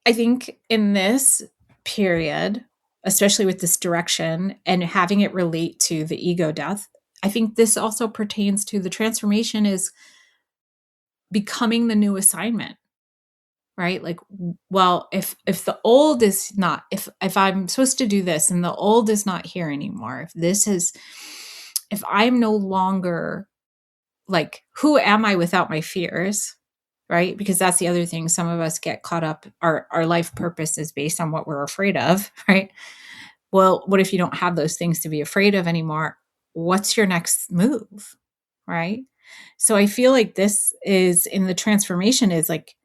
I think in this period, especially with this direction and having it relate to the ego death, I think this also pertains to the transformation is becoming the new assignment, right? Like, well, if the old is not, if I'm supposed to do this and the old is not here anymore, if I'm no longer like, who am I without my fears? Right? Because that's the other thing. Some of us get caught up. Our life purpose is based on what we're afraid of, right? Well, what if you don't have those things to be afraid of anymore? What's your next move? Right? So I feel like this is in the transformation is like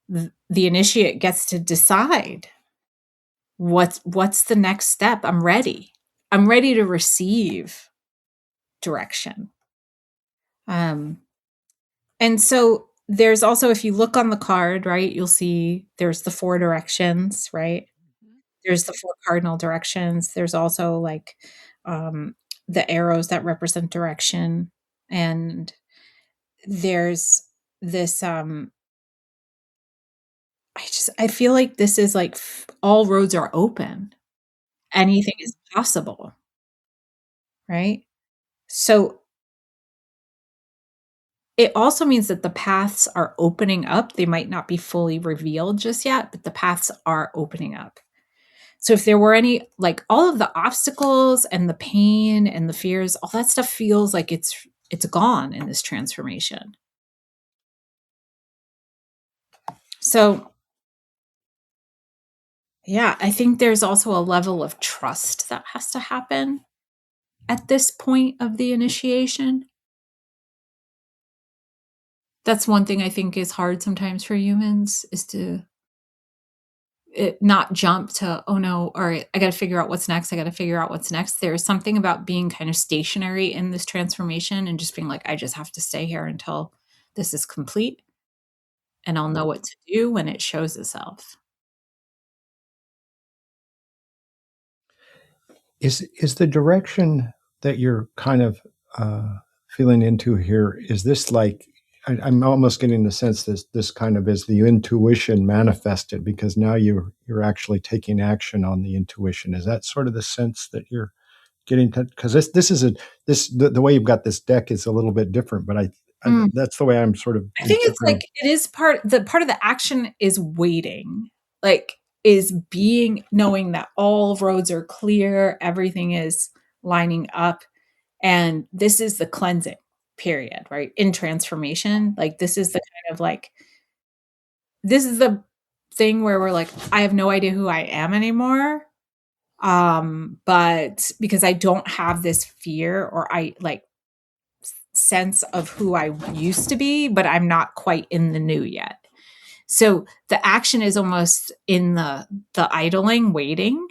the initiate gets to decide what's the next step. I'm ready. I'm ready to receive direction. And so there's also, if you look on the card, right, you'll see there's the 4 directions, right? There's the 4 cardinal directions. There's also like the arrows that represent direction. And there's this, I feel like this is like all roads are open. Anything is possible, right? So it also means that the paths are opening up. They might not be fully revealed just yet, but the paths are opening up. So if there were any, like all of the obstacles and the pain and the fears, all that stuff feels like it's gone in this transformation. So yeah, I think there's also a level of trust that has to happen at this point of the initiation. That's one thing I think is hard sometimes for humans, is to not jump to, oh no, all right, I got to figure out what's next. There's something about being kind of stationary in this transformation and just being like, I just have to stay here until this is complete, and I'll know what to do when it shows itself. Is the direction that you're kind of feeling into here, is this like, I'm almost getting the sense that this kind of is the intuition manifested, because now you're actually taking action on the intuition. Is that sort of the sense that you're getting? Because the way you've got this deck is a little bit different, but that's the way I'm sort of. I think it's like, it is part of the action is waiting, like is knowing that all roads are clear, everything is lining up. And this is the cleansing period, right? In transformation, like this is the kind of like, this is the thing where we're like, I have no idea who I am anymore. But because I don't have this fear or I like sense of who I used to be, but I'm not quite in the new yet. So the action is almost in the idling, waiting,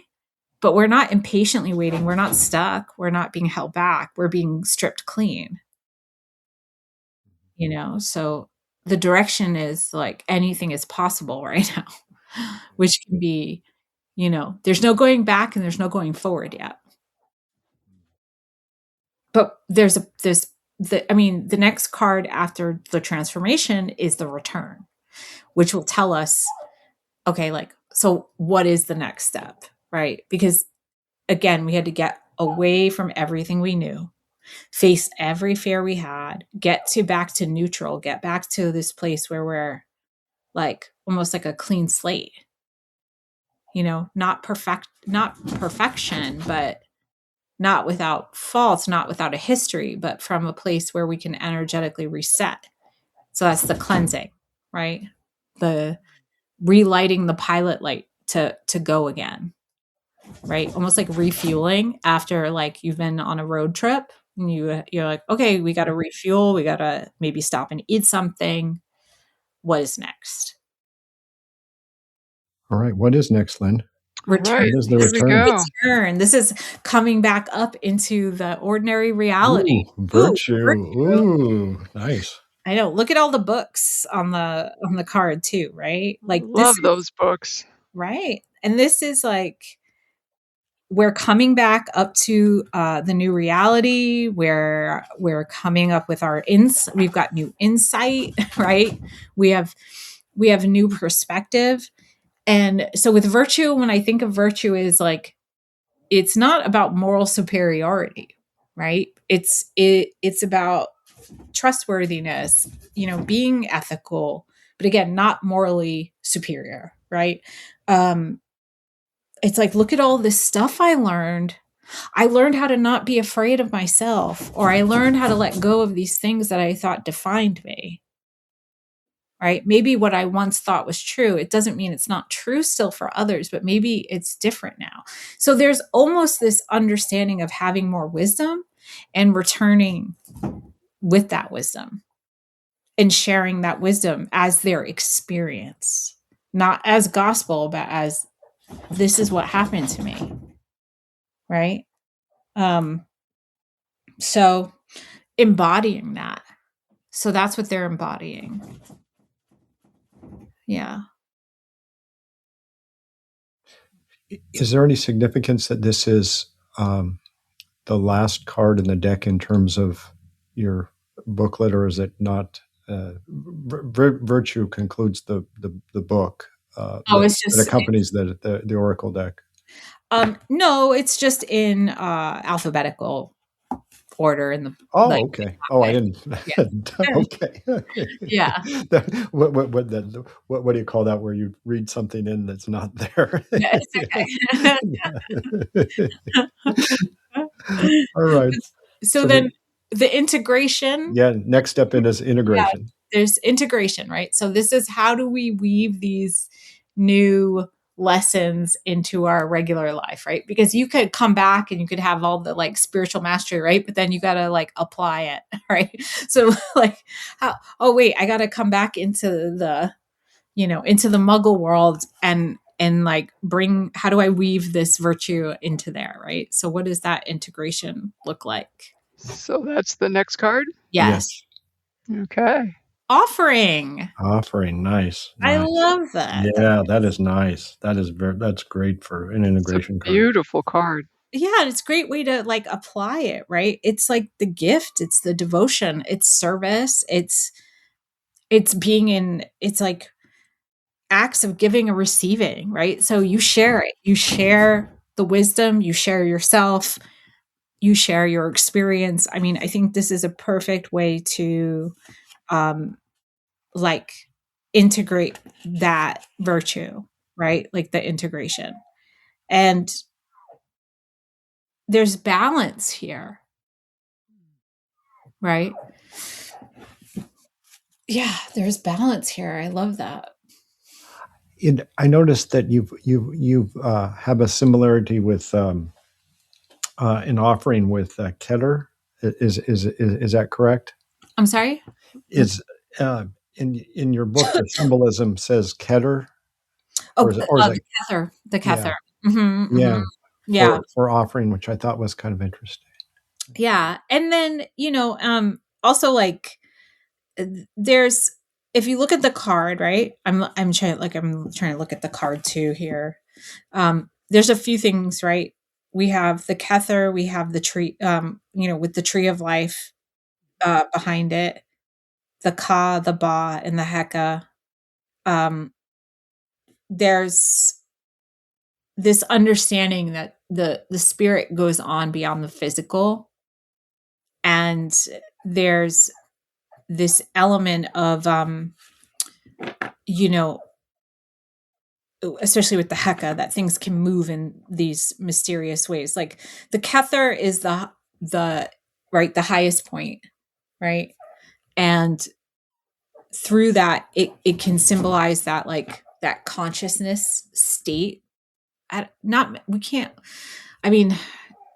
but we're not impatiently waiting. We're not stuck. We're not being held back. We're being stripped clean. So the direction is like anything is possible right now, which can be, there's no going back and there's no going forward yet. But the next card after the transformation is the return, which will tell us, okay, like, so what is the next step, right? Because again, we had to get away from everything we knew, face every fear we had, get back to neutral, get back to this place where we're like, almost like a clean slate, you know, not perfection, but not without faults, not without a history, but from a place where we can energetically reset. So that's the cleansing, right? The relighting the pilot light to go again, right? Almost like refueling after like you've been on a road trip and you're like, okay, we got to refuel, we got to maybe stop and eat something. What is next? All right. What is next, Lynn? Return. Right. What is the Here we return? go. Return. This is coming back up into the ordinary reality. Ooh, virtue. Ooh, nice. I know. Look at all the books on the card too, right? Like this Love those books. right. And this is like we're coming back up to the new reality where we're coming up with our we've got new insight, right? We have new perspective. And so with virtue, when I think of virtue, is like it's not about moral superiority, right? It's about trustworthiness, you know, being ethical, but again, not morally superior, right? It's like, look at all this stuff I learned. I learned how to not be afraid of myself, or I learned how to let go of these things that I thought defined me. Right? Maybe what I once thought was true, it doesn't mean it's not true still for others, but maybe it's different now. So there's almost this understanding of having more wisdom and returning with that wisdom and sharing that wisdom as their experience, not as gospel, but as this is what happened to me. Right? So embodying that. So that's what they're embodying. Yeah. Is there any significance that this is the last card in the deck in terms of your booklet, or is it not? Virtue concludes the book It's just that accompanies the Oracle deck. No, it's just in alphabetical order in the. Okay. I didn't. Yeah. Okay. Yeah. What do you call that? Where you read something in that's not there? Yeah, it's okay. All right. So then the integration. Yeah. Next step in is integration. Yeah, there's integration, right? So this is how do we weave these new lessons into our regular life, right? Because you could come back and you could have all the like spiritual mastery, right? But then you got to like apply it, right? So like, wait, I got to come back into the, into the muggle world and like how do I weave this virtue into there, right? So what does that integration look like? So that's the next card? Yes. Okay. Offering, nice. I love that. Yeah, that is nice. That's great for an integration card. Beautiful card. Yeah, it's a great way to like apply it, right? It's like the gift, it's the devotion, it's service, it's it's like acts of giving and receiving, right? So you share it, you share the wisdom, you share yourself, you share your experience. I mean, I think this is a perfect way to like integrate that virtue, right? Like the integration. And there's balance here, right? Yeah, there's balance here. I love that. I noticed that you've have a similarity with an offering with Keter. Is that correct? I'm sorry? Is in your book the symbolism says Keter? Or is it the Kether. The Kether. Yeah. Mm-hmm, Yeah. Mm-hmm. Yeah. For offering, which I thought was kind of interesting. Yeah. And then, also like there's if you look at the card, right? I'm trying to look at the card too here. There's a few things, right? We have the Kether, we have the tree, with the tree of life behind it, the Ka, the Ba, and the Heka. There's this understanding that the spirit goes on beyond the physical, and there's this element of especially with the Heka, that things can move in these mysterious ways. Like the Kether is the right, the highest point, right? And through that, it can symbolize that, like that consciousness state. We can't, I mean,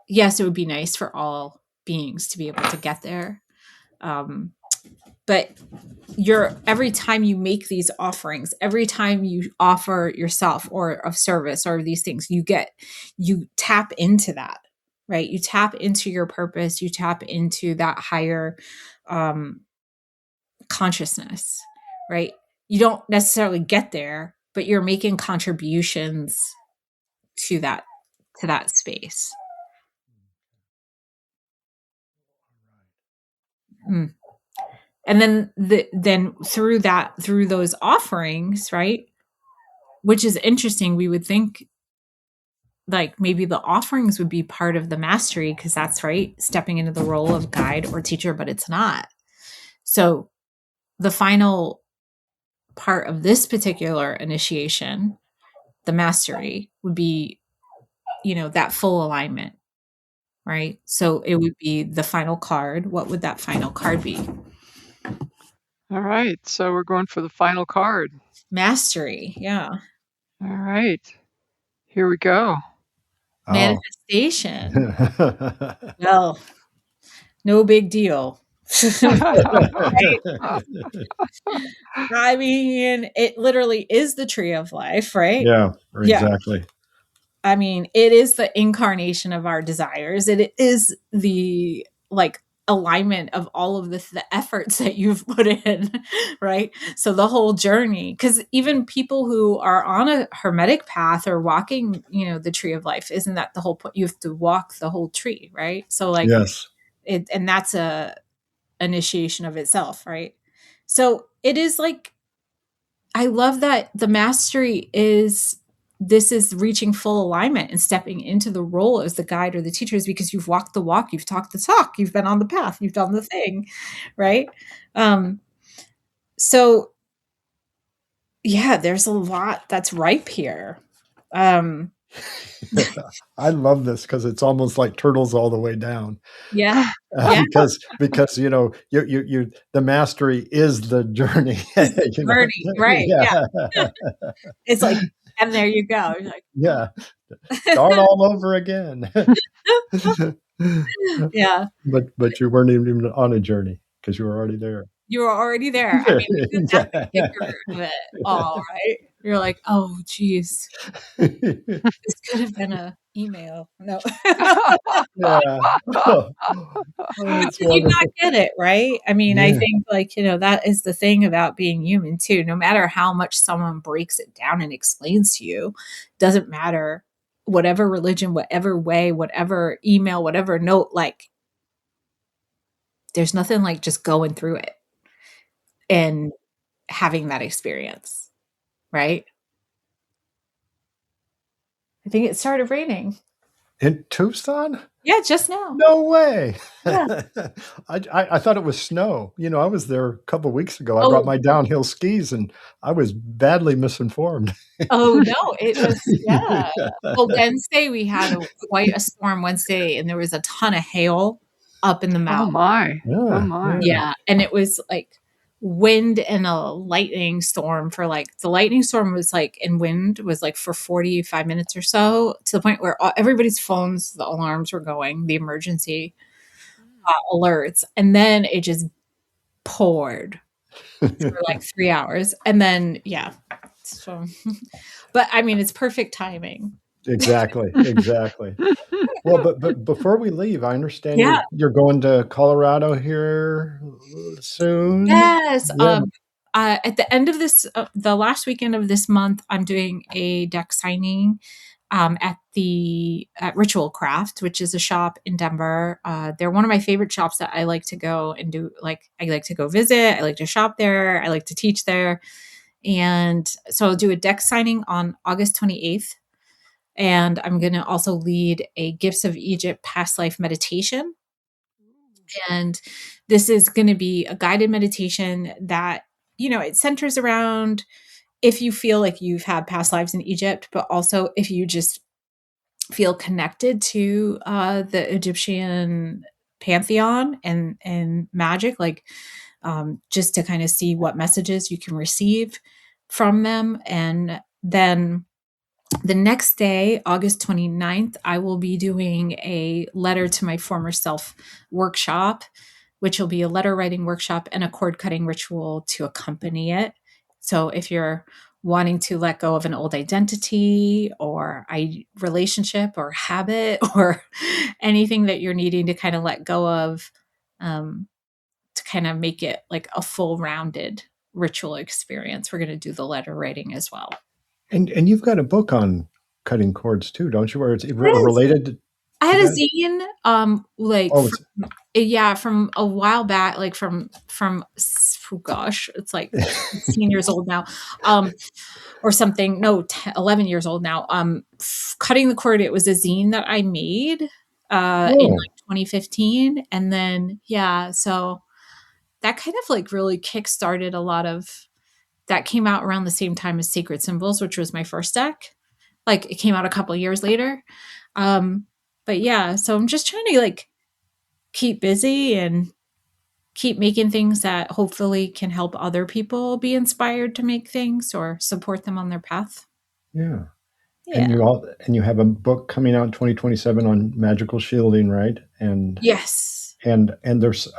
yes, it would be nice for all beings to be able to get there. But every time you make these offerings, every time you offer yourself or of service or these things, you tap into that, right? You tap into your purpose, you tap into that higher consciousness, right? You don't necessarily get there, but you're making contributions to that space. Mm. And then through those offerings, right? Which is interesting. We would think like maybe the offerings would be part of the mastery, because that's right, stepping into the role of guide or teacher, but it's not. So the final part of this particular initiation, the mastery, would be, that full alignment, right? So it would be the final card. What would that final card be? All right. So we're going for the final card. Mastery. Yeah. All right. Here we go. Manifestation. Well, no big deal. Right? I mean, it literally is the tree of life, right? Yeah, exactly. Yeah. I mean, it is the incarnation of our desires. It is the alignment of all of the efforts that you've put in, right? So the whole journey, because even people who are on a hermetic path or walking, the tree of life, isn't that the whole point? You have to walk the whole tree, right? So yes, and that's a initiation of itself, right? So it is I love that the mastery is reaching full alignment and stepping into the role as the guide or the teacher, is because you've walked the walk, you've talked the talk, you've been on the path, you've done the thing, right? So yeah, there's a lot that's ripe here. I love this because it's almost like turtles all the way down. Yeah. Because you the mastery is the journey. Journey, right? Yeah. It's like, and there you go. You're like, yeah, start all over again. Yeah, but you weren't even on a journey because you were already there. You were already there. I mean, that's the kicker of it all, right? You're like, oh, geez, this could have been an email. No. Yeah. But did you not get it, right? I mean, I think that is the thing about being human too. No matter how much someone breaks it down and explains to you, doesn't matter, whatever religion, whatever way, whatever email, whatever note, there's nothing like just going through it and having that experience, right? I think it started raining. In Tucson? Yeah, just now. No way. Yeah. I thought it was snow. I was there a couple of weeks ago. I brought my downhill skis and I was badly misinformed. Oh, no, it was, yeah. Well, Wednesday, we had quite a storm Wednesday, and there was a ton of hail up in the mountain. Oh, my. Yeah. Oh, my. Yeah, and it was wind and a lightning storm for the lightning storm was and wind was for 45 minutes or so, to the point where everybody's phones, the alarms were going, the emergency alerts, and then it just poured for 3 hours, and then so but I mean, it's perfect timing. Exactly. Well, but before we leave, I understand you're going to Colorado here soon. Yes. Yeah. At the end of this, the last weekend of this month, I'm doing a deck signing at Ritual Craft, which is a shop in Denver. They're one of my favorite shops that I like to go and do. I like to go visit. I like to shop there. I like to teach there. And so I'll do a deck signing on August 28th. And I'm going to also lead a Gifts of Egypt past life meditation. And this is going to be a guided meditation that, it centers around if you feel like you've had past lives in Egypt, but also if you just feel connected to the Egyptian pantheon and magic, like just to kind of see what messages you can receive from them. And then the next day, August 29th, I will be doing a letter to my former self workshop, which will be a letter writing workshop and a cord cutting ritual to accompany it. So if you're wanting to let go of an old identity or a relationship or habit or anything that you're needing to kind of let go of, to kind of make it like a full rounded ritual experience, we're going to do the letter writing as well. And you've got a book on cutting cords too, don't you? Where it's related to I had a that? zine, from a while back, like from oh gosh, it's like 16 years old now, or something. No, 11 years old now. Cutting the cord. It was a zine that I made in like 2015, and then so that kind of like really kickstarted a lot of. That came out around the same time as Sacred Symbols, which was my first deck. Like it came out a couple of years later. But yeah, so I'm just trying to like keep busy and keep making things that hopefully can help other people be inspired to make things or support them on their path. Yeah. And you have a book coming out in 2027 on magical shielding, right? And yes. And there's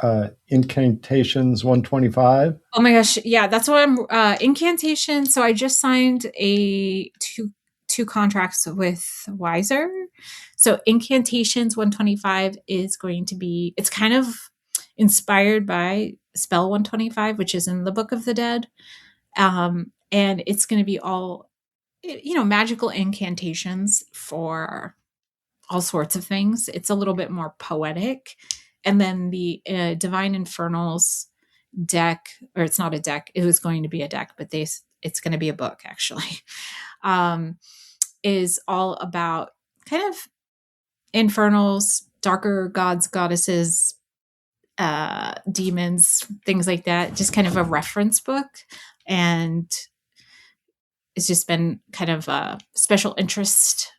Incantations 125. Oh my gosh. Yeah, that's what I'm incantation. So I just signed two contracts with Wiser. So Incantations 125 is going to be, it's kind of inspired by Spell 125, which is in the Book of the Dead. And it's going to be all, magical incantations for all sorts of things. It's a little bit more poetic. And then the Divine Infernals deck, or it's not a deck, it was going to be a deck, but it's going to be a book actually, is all about kind of infernals, darker gods, goddesses, demons, things like that. Just kind of a reference book. And it's just been kind of a special interest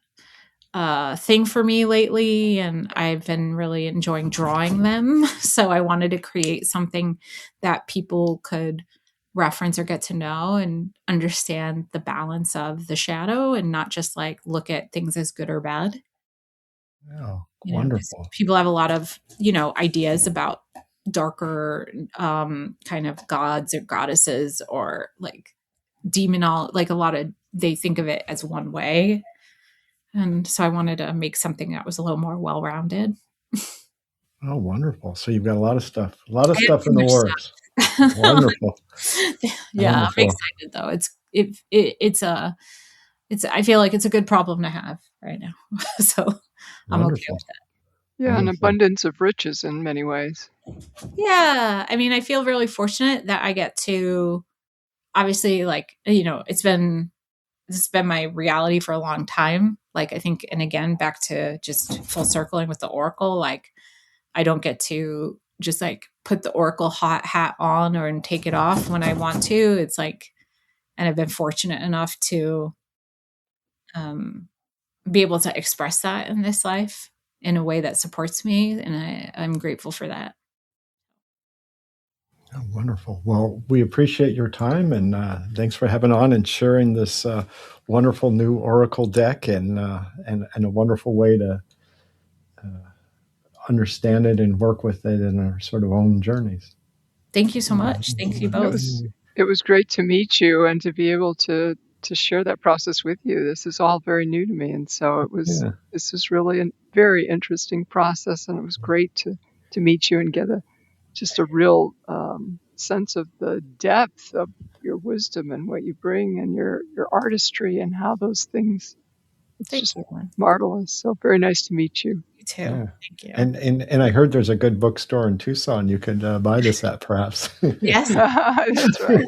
thing for me lately, and I've been really enjoying drawing them. So I wanted to create something that people could reference or get to know and understand the balance of the shadow and not just like look at things as good or bad. Oh, wonderful. People have a lot of, ideas about darker kind of gods or goddesses or like demonal, like they think of it as one way. And so I wanted to make something that was a little more well-rounded. Oh, wonderful. So you've got a lot of stuff in the works. Wonderful. Yeah, wonderful. I'm excited though. I feel like it's a good problem to have right now. So I'm okay with that. Yeah, an abundance of riches in many ways. Yeah. I mean, I feel really fortunate that I get to, obviously, like, this has been my reality for a long time. Like, I think, and again, back to just full circling with the Oracle, like, I don't get to just like put the Oracle hat on and take it off when I want to. It's like, and I've been fortunate enough to be able to express that in this life in a way that supports me. And I'm grateful for that. Oh, wonderful. Well, we appreciate your time, and thanks for having on and sharing this wonderful new Oracle deck and a wonderful way to understand it and work with it in our sort of own journeys. Thank you so much. Thank you both. It was great to meet you and to be able to share that process with you. This is all very new to me, and so this is really a very interesting process, and it was great to meet you and get just a real sense of the depth of your wisdom and what you bring and your artistry and how those things. It's just marvelous. So very nice to meet you. You too. Yeah. Thank you. And I heard there's a good bookstore in Tucson you could buy this at, perhaps. Yes. That's right.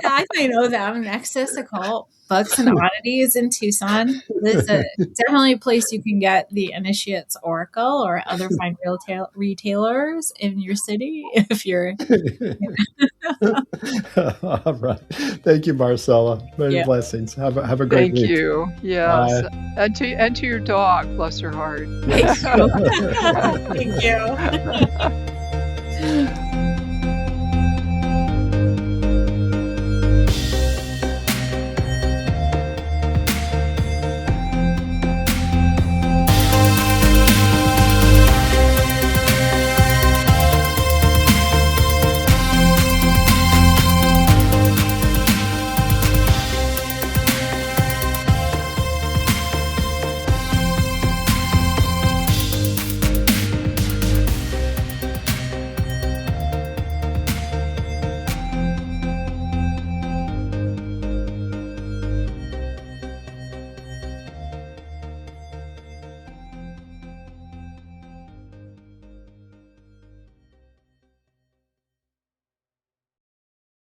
Yeah, I know them. Nexus Occult Books and Oddities in Tucson. There's definitely a place you can get the Initiate's Oracle or other fine retailers in your city if you're. All right. Thank you, Marcella. Many blessings. Have a great week. Thank you. Yes. And to your dog, bless her heart. Yes. Thank you.